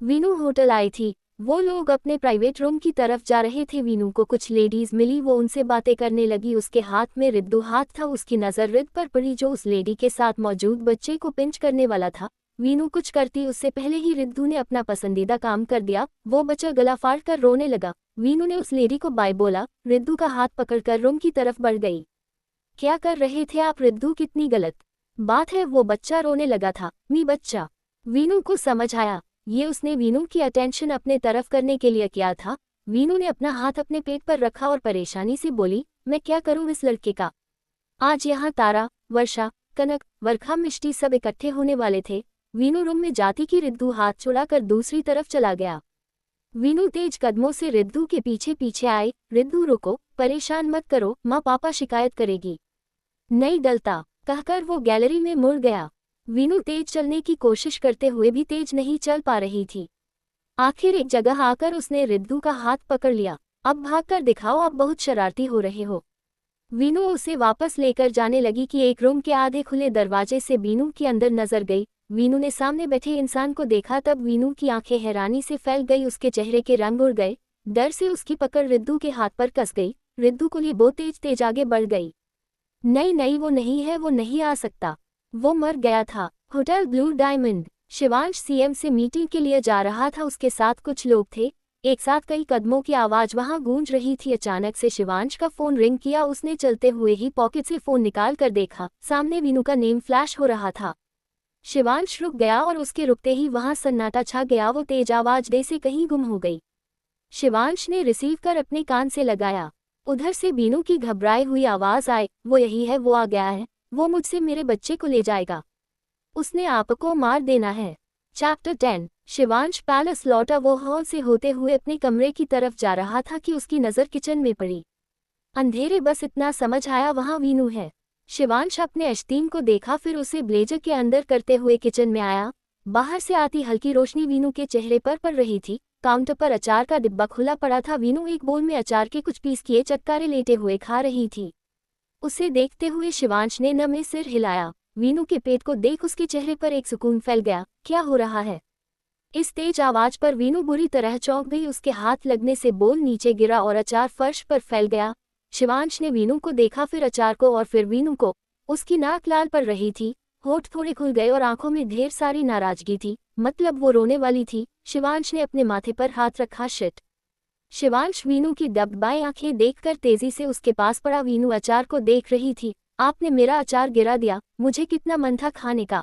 वीनू होटल आई थी। वो लोग अपने प्राइवेट रूम की तरफ जा रहे थे। वीनू को कुछ लेडीज मिली, वो उनसे बातें करने लगी। उसके हाथ में रिद्धू हाथ था। उसकी नज़र रिद्ध पर पड़ी जो उस लेडी के साथ मौजूद बच्चे को पिंच करने वाला था। वीनू कुछ करती उससे पहले ही रिद्धू ने अपना पसंदीदा काम कर दिया। वो बच्चा गला फाड़ कर रोने लगा। वीनू ने उस लेडी को बाय बोला। रिद्धू का हाथ पकड़कर रूम की तरफ बढ़ गई। क्या कर रहे थे आप रिद्धू? कितनी गलत बात है। वो बच्चा रोने लगा था। मी बच्चा। वीनू को समझ आया। ये उसने वीनू की अटेंशन अपने तरफ करने के लिए किया था। वीनू ने अपना हाथ अपने पेट पर रखा और परेशानी से बोली, मैं क्या करूं इस लड़के का। आज यहाँ तारा, वर्षा, कनक, वर्षा, मिष्टी सब इकट्ठे होने वाले थे। वीनू रूम में जाती कि रिद्धू हाथ छुड़ाकर दूसरी तरफ चला गया। वीनू तेज कदमों से रिद्धू के पीछे पीछे आए। रिद्धू रुको, परेशान मत करो, माँ पापा शिकायत करेगी। नहीं डलता, कहकर वो गैलरी में मुड़ गया। वीनू तेज चलने की कोशिश करते हुए भी तेज नहीं चल पा रही थी। आखिर एक जगह आकर उसने रिद्धू का हाथ पकड़ लिया। अब भागकर दिखाओ, अब बहुत शरारती हो रहे हो। वीनू उसे वापस लेकर जाने लगी कि एक रूम के आधे खुले दरवाजे से वीनू की अंदर नजर गई। वीनू ने सामने बैठे इंसान को देखा, तब वीनू की आंखें हैरानी से फैल गई। उसके चेहरे के रंग उड़ गए। डर से उसकी पकड़ रिद्धू के हाथ पर कस गई। रिद्धू को लिए वो तेज तेज आगे बढ़ गई। नहीं नहीं, वो नहीं है, वो नहीं आ सकता, वो मर गया था। Hotel blue diamond. Shivansh CM से मीटिंग के लिए जा रहा था। उसके साथ कुछ लोग थे। एक साथ कई कदमों की आवाज वहां गूंज रही थी। अचानक से शिवांश का फोन रिंग किया। उसने चलते हुए ही पॉकेट से फोन निकाल कर देखा, सामने वीनू का नेम फ्लैश हो रहा था। शिवांश रुक गया और उसके रुकते ही वहां सन्नाटा छा गया। वो तेज आवाज दे से कहीं गुम हो गई। शिवांश ने रिसीव कर अपने कान से लगाया। उधर से वीनू की घबराई हुई आवाज आए, वो यही है, वो आ गया है, वो मुझसे मेरे बच्चे को ले जाएगा, उसने आपको मार देना है। चैप्टर 10। शिवांश पैलेस लौटा। वो हॉल से होते हुए अपने कमरे की तरफ जा रहा था कि उसकी नज़र किचन में पड़ी। अंधेरे बस इतना समझ आया, वहां वीनू है। शिवांश अपने अश्तीन को देखा, फिर उसे ब्लेजर के अंदर करते हुए किचन में आया। बाहर से आती हल्की रोशनी वीनू के चेहरे पर पड़ रही थी। काउंटर पर अचार का डिब्बा खुला पड़ा था। वीनू एक बोल में अचार के कुछ पीस किए चटकारे लेटे हुए खा रही थी। उसे देखते हुए शिवांश ने नम में सिर हिलाया। वीनू के पेट को देख उसके चेहरे पर एक सुकून फैल गया। क्या हो रहा है? इस तेज आवाज पर वीनू बुरी तरह चौंक गई। उसके हाथ लगने से बोल नीचे गिरा और अचार फर्श पर फैल गया। शिवांश ने वीनू को देखा, फिर अचार को और फिर वीनू को। उसकी नाक लाल पड़ रही थी, होठ थोड़े खुल गए और आंखों में ढेर सारी नाराजगी थी, मतलब वो रोने वाली थी। शिवांश ने अपने माथे पर हाथ रखा। शिट। शिवांश वीनू की दबदबाई आंखें देखकर तेजी से उसके पास पड़ा। वीनू अचार को देख रही थी। आपने मेरा अचार गिरा दिया, मुझे कितना मन था खाने का।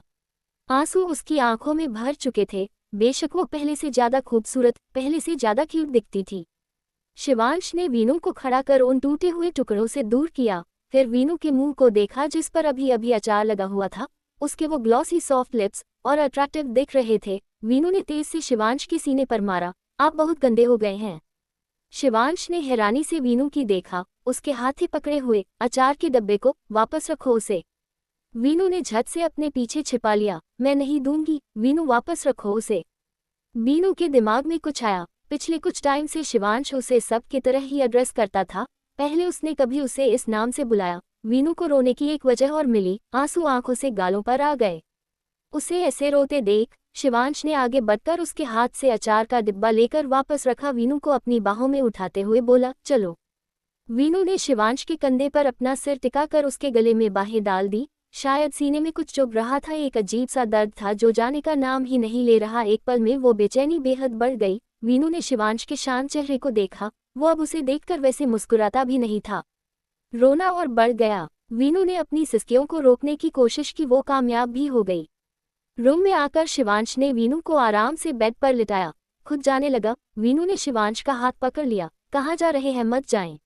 आंसू उसकी आंखों में भर चुके थे। बेशक वो पहले से ज्यादा खूबसूरत, पहले से ज्यादा क्यूट दिखती थी। शिवांश ने वीनू को खड़ा कर उन टूटे हुए टुकड़ों से दूर किया, फिर वीनू के मुंह को देखा जिस पर अभी अभी अचार लगा हुआ था। उसके वो ग्लॉसी सॉफ्ट लिप्स और अट्रैक्टिव दिख रहे थे। वीनू ने तेज से शिवांश के सीने पर मारा। आप बहुत गंदे हो गए हैं। शिवांश ने हैरानी से वीनू की देखा। उसके हाथे पकड़े हुए अचार के डब्बे को वापस रखो उसे। वीनू ने झट से अपने पीछे छिपा लिया। मैं नहीं दूंगी। वीनू वापस रखो उसे। वीनू के दिमाग में कुछ आया। पिछले कुछ टाइम से शिवांश उसे सब की तरह ही एड्रेस करता था। पहले उसने कभी उसे इस नाम से बुलाया। वीनू को रोने की एक वजह और मिली। आंसू आंखों से गालों पर आ गए। उसे ऐसे रोते देख शिवांश ने आगे बढ़कर उसके हाथ से अचार का डिब्बा लेकर वापस रखा। वीनू को अपनी बाहों में उठाते हुए बोला, चलो। वीनू ने शिवांश के कंधे पर अपना सिर टिकाकर उसके गले में बाहें डाल दी। शायद सीने में कुछ चुभ रहा था। एक अजीब सा दर्द था जो जाने का नाम ही नहीं ले रहा। एक पल में वो बेचैनी बेहद बढ़ गई। वीनू ने शिवांश के शांत चेहरे को देखा। वो अब उसे देखकर वैसे मुस्कुराता भी नहीं था। रोना और बढ़ गया। वीनू ने अपनी सिसकियों को रोकने की कोशिश की, वो कामयाब भी हो गई। रूम में आकर शिवांश ने वीनू को आराम से बेड पर लिटाया। खुद जाने लगा। वीनू ने शिवांश का हाथ पकड़ लिया। कहाँ जा रहे हैं? मत जाएं।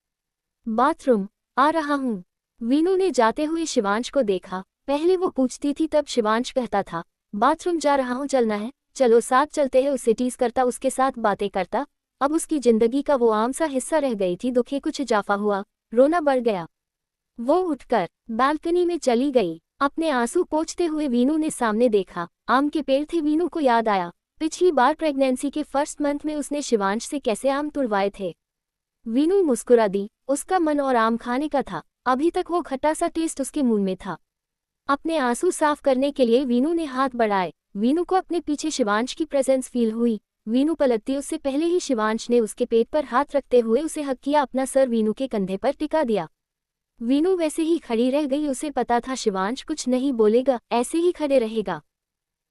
बाथरूम। आ रहा हूँ। वीनू ने जाते हुए शिवांश को देखा। पहले वो पूछती थी, तब शिवांश कहता था, बाथरूम जा रहा हूँ, चलना है? चलो साथ चलते हैं। उसे टीज करता, उसके साथ बातें करता। अब उसकी जिंदगी का वो आम सा हिस्सा रह गई थी। दुखे कुछ इजाफा हुआ, रोना बढ़ गया। वो उठकर बालकनी में चली गई। अपने आंसू पोंछते हुए वीनू ने सामने देखा। आम के पेड़ थे। वीनू को याद आया, पिछली बार प्रेगनेंसी के फर्स्ट मंथ में उसने शिवांश से कैसे आम तुड़वाए थे। वीनू मुस्कुरा दी। उसका मन और आम खाने का था। अभी तक वो खट्टा सा टेस्ट उसके मुंह में था। अपने आंसू साफ करने के लिए वीनू ने हाथ बढ़ाए। वीनू को अपने पीछे शिवांश की प्रेजेंस फील हुई। वीनू पलटती उससे पहले ही शिवांश ने उसके पेट पर हाथ रखते हुए उसे हक किया। अपना सर वीनू के कंधे पर टिका दिया। वीनू वैसे ही खड़ी रह गई। उसे पता था शिवांश कुछ नहीं बोलेगा, ऐसे ही खड़े रहेगा।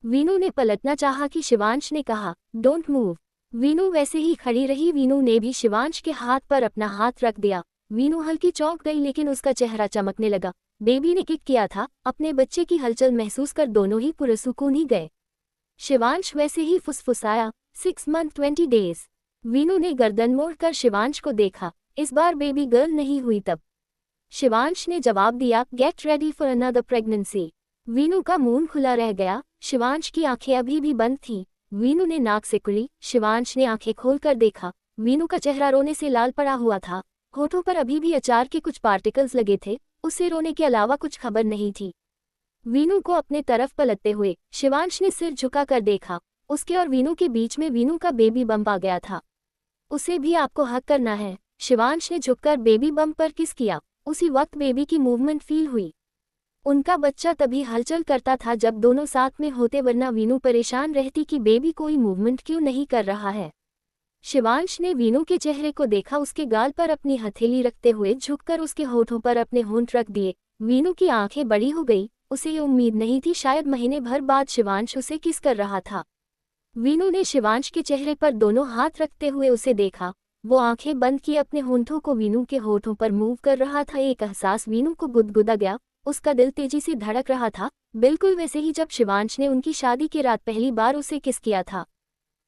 वीनू ने पलटना चाहा कि शिवांश ने कहा, डोंट मूव। वीनू वैसे ही खड़ी रही। वीनू ने भी शिवांश के हाथ पर अपना हाथ रख दिया। वीनू हल्की चौंक गई, लेकिन उसका चेहरा चमकने लगा। बेबी ने किक किया था। अपने बच्चे की हलचल महसूस कर दोनों ही पुरसुकून ही गए। शिवांश वैसे ही फुसफुसाया, 6 मंथ 20 डेज। वीनू ने गर्दन मोड़कर शिवांश को देखा, इस बार बेबी गर्ल नहीं हुई तब। शिवांश ने जवाब दिया, get ready for another pregnancy. Veenu का मुंह खुला रह गया, शिवांश की आंखें अभी भी बंद थीं। वीनू ने नाक से कुड़ी, शिवांश ने आंखें खोलकर देखा। वीनू का चेहरा रोने से लाल पड़ा हुआ था, होठों पर अभी भी अचार के कुछ पार्टिकल्स लगे थे, उससे रोने के अलावा कुछ खबर नहीं थी। वीनू को अपने तरफ पलटते हुए शिवांश ने सिर झुकाकर देखा, उसके और वीनू के बीच में वीनू का बेबी बम्प आ गया था। उसे भी आपको हक करना है। शिवांश ने झुककर बेबी बम्प पर किस किया। उसी वक्त बेबी की मूवमेंट फील हुई। उनका बच्चा तभी हलचल करता था जब दोनों साथ में होते, वरना वीनू परेशान रहती कि बेबी कोई मूवमेंट क्यों नहीं कर रहा है। शिवांश ने वीनू के चेहरे को देखा, उसके गाल पर अपनी हथेली रखते हुए झुककर उसके होठों पर अपने होंठ रख दिए। वीनू की आंखें बड़ी हो गई, उसे ये उम्मीद नहीं थी शायद महीने भर बाद शिवांश उसे किस कर रहा था। वीनू ने शिवांश के चेहरे पर दोनों हाथ रखते हुए उसे देखा, वो आंखें बंद किए अपने होंठों को वीनू के होठों पर मूव कर रहा था। एक एहसास वीनू को गुदगुदा गया, उसका दिल तेजी से धड़क रहा था, बिल्कुल वैसे ही जब शिवांश ने उनकी शादी की रात पहली बार उसे किस किया था।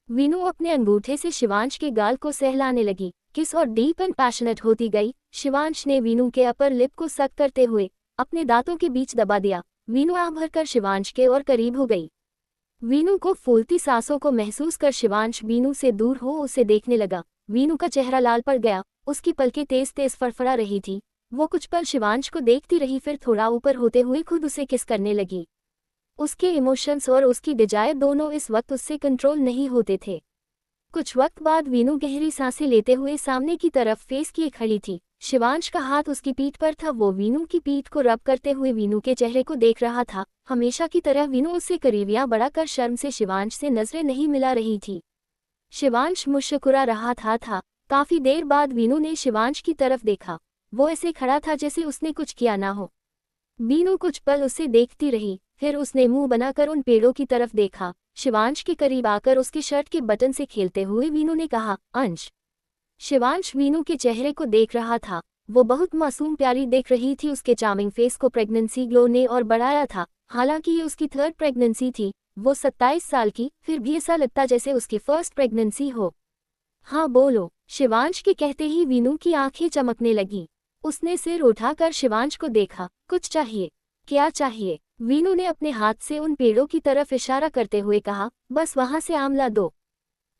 वीनू अपने अंगूठे से शिवांश के गाल को सहलाने लगी, किस और डीप एंड पैशनेट होती गई। शिवांश ने वीनू के अपर लिप को सक करते हुए अपने दांतों के बीच दबा दिया। वीनू आह भरकर शिवांश के और करीब हो गई। वीनू को फूलती सांसों को महसूस कर शिवांश वीनू से दूर हो उसे देखने लगा। वीनू का चेहरा लाल पड़ गया, उसकी पलकें तेज तेज फड़फड़ा रही थी। वो कुछ पल शिवांश को देखती रही, फिर थोड़ा ऊपर होते हुए खुद उसे किस करने लगी। उसके इमोशंस और उसकी डिजायर दोनों इस वक्त उससे कंट्रोल नहीं होते थे। कुछ वक्त बाद वीनू गहरी सांसें लेते हुए सामने की तरफ फेस किए खड़ी थी। शिवांश का हाथ उसकी पीठ पर था, वो वीनू की पीठ को रब करते हुए वीनू के चेहरे को देख रहा था। हमेशा की तरह वीनू उससे करीबियां बढ़ाकर शर्म से शिवांश से नजरें नहीं मिला रही थी। शिवांश मुस्कुरा रहा था। काफी देर बाद वीनू ने शिवांश की तरफ देखा, वो ऐसे खड़ा था जैसे उसने कुछ किया ना हो। वीनू कुछ पल उसे देखती रही, फिर उसने मुंह बनाकर उन पेड़ों की तरफ देखा। शिवांश के करीब आकर उसके शर्ट के बटन से खेलते हुए वीनू ने कहा, अंश। शिवांश वीनू के चेहरे को देख रहा था, वो बहुत मासूम प्यारी देख रही थी। उसके चार्मिंग फेस को प्रेगनेंसी ग्लो ने और बढ़ाया था। हालांकि ये उसकी थर्ड प्रेगनेंसी थी, वो 27 साल की, फिर भी ऐसा लगता जैसे उसकी फर्स्ट प्रेगनेंसी हो। हाँ बोलो, शिवांश के कहते ही वीनू की आंखें चमकने लगी। उसने सिर उठाकर शिवांश को देखा, कुछ चाहिए? क्या चाहिए? वीनू ने अपने हाथ से उन पेड़ों की तरफ इशारा करते हुए कहा, बस वहां से आमला दो।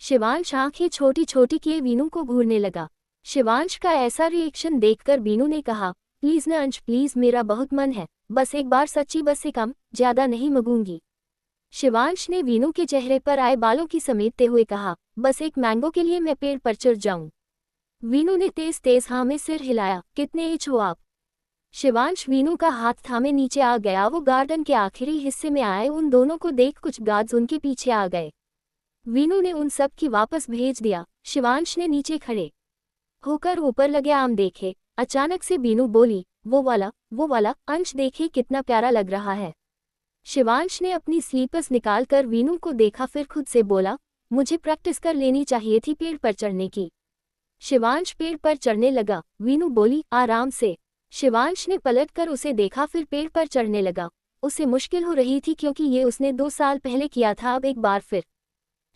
शिवांश आंखें छोटी छोटी किए वीनू को घूरने लगा। शिवांश का ऐसा रिएक्शन देखकर वीनू ने कहा, प्लीज न अंश प्लीज, मेरा बहुत मन है, बस एक बार सच्ची, बस से कम, ज्यादा नहीं मांगूंगी। शिवांश ने वीनू के चेहरे पर आए बालों की समेटते हुए कहा, बस एक मैंगो के लिए मैं पेड़ पर चढ़ जाऊं। वीनू ने तेज तेज हाँ में सिर हिलाया, कितने एज हो आप? शिवांश वीनू का हाथ थामे नीचे आ गया। वो गार्डन के आखिरी हिस्से में आए, उन दोनों को देख कुछ गार्ड्स उनके पीछे आ गए। वीनू ने उन सब की वापस भेज दिया। शिवांश ने नीचे खड़े होकर ऊपर लगे आम देखे। अचानक से वीनू बोली, वो वाला अंश देखे कितना प्यारा लग रहा है। शिवांश ने अपनी स्लीपर्स निकालकर वीनू को देखा, फिर खुद से बोला, मुझे प्रैक्टिस कर लेनी चाहिए थी पेड़ पर चढ़ने की। शिवांश पेड़ पर चढ़ने लगा। वीनू बोली, आराम से। शिवांश ने पलटकर उसे देखा, फिर पेड़ पर चढ़ने लगा। उसे मुश्किल हो रही थी क्योंकि ये उसने 2 साल पहले किया था। अब एक बार फिर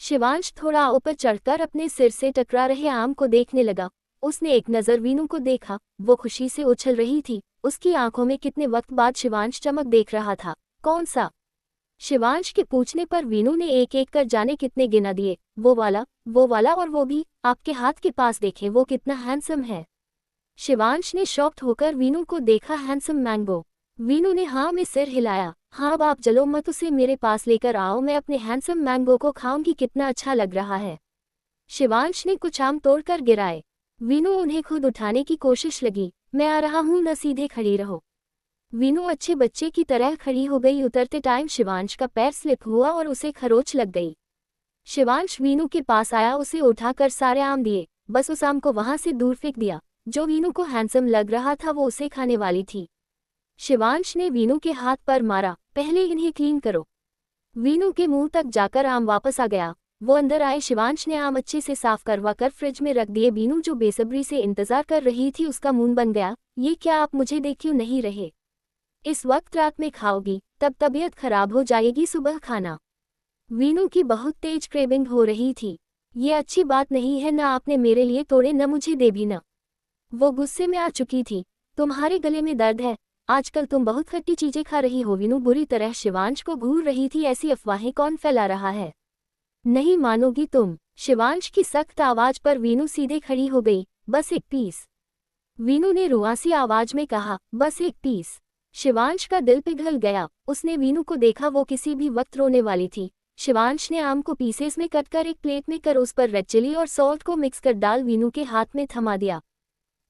शिवांश थोड़ा ऊपर चढ़कर अपने सिर से टकरा रहे आम को देखने लगा। उसने एक नज़र वीनू को देखा, वो खुशी से उछल रही थी। उसकी आंखों में कितने वक्त बाद शिवांश चमक देख रहा था। कौन सा? शिवांश के पूछने पर वीनू ने एक एक कर जाने कितने गिना दिए। वो वाला और वो भी, आपके हाथ के पास देखें, वो कितना हैंडसम है। शिवांश ने शॉक्ड होकर वीनू को देखा। Handsome mango? वीनू ने हाँ में सिर हिलाया। हाँ अब आप जलो मत, उसे मेरे पास लेकर आओ, मैं अपने हैंडसम मैंगो को खाऊंगी, कितना अच्छा लग रहा है। शिवांश ने कुछ आम तोड़कर गिराए। वीनू उन्हें खुद उठाने की कोशिश लगी। मैं आ रहा हूँ न, सीधे खड़ी रहो। वीनू अच्छे बच्चे की तरह खड़ी हो गई। उतरते टाइम शिवांश का पैर स्लिप हुआ और उसे खरोच लग गई। शिवांश वीनू के पास आया, उसे उठाकर सारे आम दिए, बस उस आम को वहां से दूर फेंक दिया। जो वीनू को हैंडसम लग रहा था वो उसे खाने वाली थी। शिवांश ने वीनू के हाथ पर मारा, पहले इन्हें क्लीन करो। वीनू के मुंह तक जाकर आम वापस आ गया। वो अंदर आए। शिवांश ने आम अच्छे से साफ करवाकर फ्रिज में रख दिए। वीनू जो बेसब्री से इंतजार कर रही थी, उसका मुंह बन गया। ये क्या, आप मुझे देख क्यों नहीं रहे? इस वक्त रात में खाओगी, तब तबीयत खराब हो जाएगी, सुबह खाना। वीनू की बहुत तेज क्रेविंग हो रही थी। ये अच्छी बात नहीं है, ना आपने मेरे लिए तोड़े न मुझे दे भी न। वो गुस्से में आ चुकी थी। तुम्हारे गले में दर्द है, आजकल तुम बहुत खट्टी चीजें खा रही हो। वीनू बुरी तरह शिवांश को घूर रही थी, ऐसी अफवाहें कौन फैला रहा है? नहीं मानोगी तुम। शिवांश की सख्त आवाज पर वीनू सीधे खड़ी हो गई। बस एक पीस, वीनू ने रुआसी आवाज में कहा, बस एक पीस। शिवांश का दिल पिघल गया। उसने वीनू को देखा, वो किसी भी वक्त रोने वाली थी। शिवांश ने आम को पीसेस में कटकर एक प्लेट में कर उस पर रेड चिली और सॉल्ट को मिक्स कर डाल वीनू के हाथ में थमा दिया।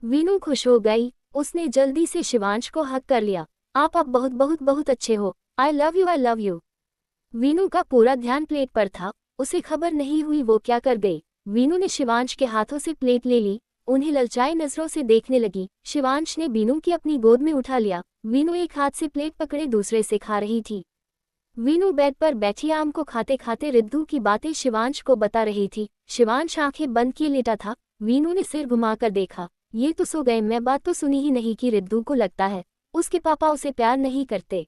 वीनू खुश हो गई। उसने जल्दी से शिवांश को हक कर लिया। आप बहुत बहुत बहुत अच्छे हो। I love you, I love you. Veenu का पूरा ध्यान प्लेट पर था। उसे खबर नहीं हुई वो क्या कर गई। वीनू ने शिवांश के हाथों से प्लेट ले ली, उन्हें ललचाई नजरों से देखने लगी। शिवांश ने वीनू की अपनी गोद में उठा लिया। वीनू एक हाथ से प्लेट पकड़े दूसरे से खा रही थी। वीनू बेड पर बैठी आम को खाते खाते रिद्धू की बातें शिवांश को बता रही थी। शिवांश आंखें बंद किए लेटा था। वीनू ने सिर घुमाकर देखा। ये तो सो गए, मैं बात तो सुनी ही नहीं कि रिद्धू को लगता है उसके पापा उसे प्यार नहीं करते।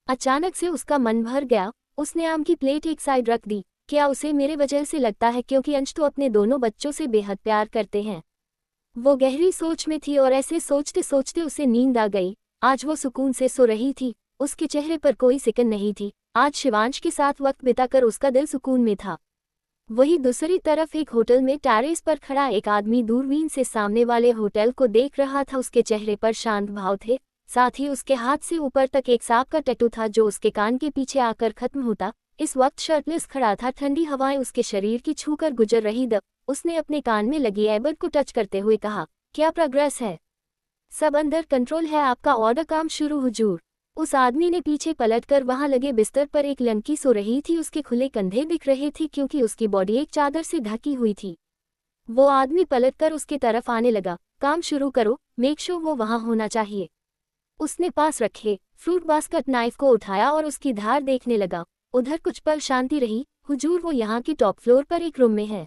अचानक से उसका मन भर गया। उसने आम की प्लेट एक साइड रख दी। क्या उसे मेरे वजह से लगता है? क्योंकि अंश तो अपने दोनों बच्चों से बेहद प्यार करते हैं। वो गहरी सोच में थी और ऐसे सोचते सोचते उसे नींद आ गई। आज वो सुकून से सो रही थी। उसके चेहरे पर कोई सिकन नहीं थी। आज शिवांश के साथ वक्त बिताकर उसका दिल सुकून में था। वहीं दूसरी तरफ एक होटल में टेरेस पर खड़ा एक आदमी दूरबीन से सामने वाले होटल को देख रहा था। उसके चेहरे पर शांत भाव थे, साथ ही उसके हाथ से ऊपर तक एक सांप का टैटू था जो उसके कान के पीछे आकर खत्म होता। इस वक्त शर्टलेस खड़ा था। ठंडी हवाएं उसके शरीर की छूकर गुजर रही। उसने अपने कान में लगी एयरबड को टच करते हुए कहा, क्या प्रोग्रेस है? सब अंडर कंट्रोल है, आपका ऑर्डर काम शुरू हुजूर। उस आदमी ने पीछे पलटकर वहां लगे बिस्तर पर एक लड़की सो रही थी। उसके खुले कंधे दिख रहे थे क्योंकि उसकी बॉडी एक चादर से ढकी हुई थी। वो आदमी पलटकर उसके तरफ आने लगा। काम शुरू करो, मेक श्योर वो वहां होना चाहिए। उसने पास रखे फ्रूट बास्केट नाइफ को उठाया और उसकी धार देखने लगा। उधर कुछ पल शांति रही। हुजूर, वो यहाँ की टॉप फ्लोर पर एक रूम में है।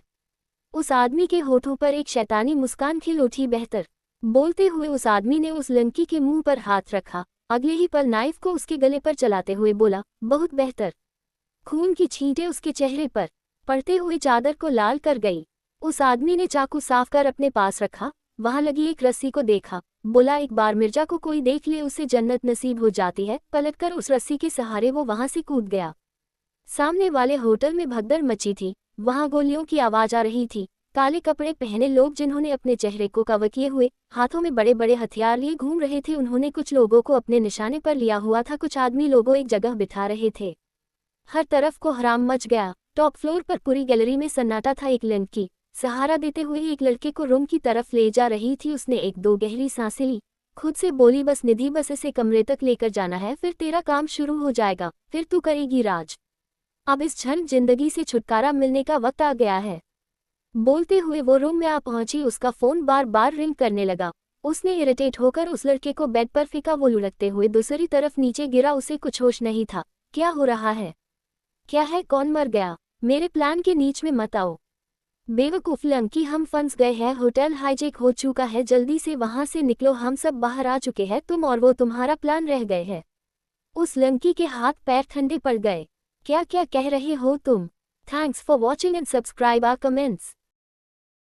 उस आदमी के होठों पर एक शैतानी मुस्कान खिल उठी। बेहतर। बोलते हुए उस आदमी ने उस लड़की के मुंह पर हाथ रखा। अगले ही पल नाइफ को उसके गले पर चलाते हुए बोला, बहुत बेहतर। खून की छींटें उसके चेहरे पर पड़ते हुए चादर को लाल कर गई। उस आदमी ने चाकू साफ कर अपने पास रखा। वहां लगी एक रस्सी को देखा। बोला, एक बार मिर्जा को कोई देख ले उसे जन्नत नसीब हो जाती है। पलटकर उस रस्सी के सहारे वो वहां से कूद गया। सामने वाले होटल में भगदड़ मची थी। वहां गोलियों की आवाज आ रही थी। काले कपड़े पहने लोग जिन्होंने अपने चेहरे को कवर किए हुए हाथों में बड़े बड़े हथियार लिए घूम रहे थे। उन्होंने कुछ लोगों को अपने निशाने पर लिया हुआ था। कुछ आदमी लोगों एक जगह बिठा रहे थे। हर तरफ को हराम मच गया। टॉप फ्लोर पर पूरी गैलरी में सन्नाटा था। एक लड़की सहारा देते हुए एक लड़के को रूम की तरफ ले जा रही थी। उसने एक दो गहरी सांसें ली। खुद से बोली, बस निधि, बस इसे कमरे तक लेकर जाना है, फिर तेरा काम शुरू हो जाएगा, फिर तू करेगी राज। अब इस झंड जिंदगी से छुटकारा मिलने का वक्त आ गया है। बोलते हुए वो रूम में आ पहुंची। उसका फोन बार बार रिंग करने लगा। उसने इरिटेट होकर उस लड़के को बेड पर फेंका। वो लुढ़कते हुए दूसरी तरफ नीचे गिरा। उसे कुछ होश नहीं था। क्या हो रहा है? क्या है? कौन मर गया? मेरे प्लान के नीच में मत आओ। बेवकूफ लड़की, हम फंस गए हैं। होटल हाईजैक हो चुका है, जल्दी से वहां से निकलो। हम सब बाहर आ चुके हैं, तुम और वो तुम्हारा प्लान रह गए हैं। उस लड़की के हाथ पैर ठंडे पड़ गए। क्या क्या कह रहे हो तुम? Thanks for watching and subscribe our comments.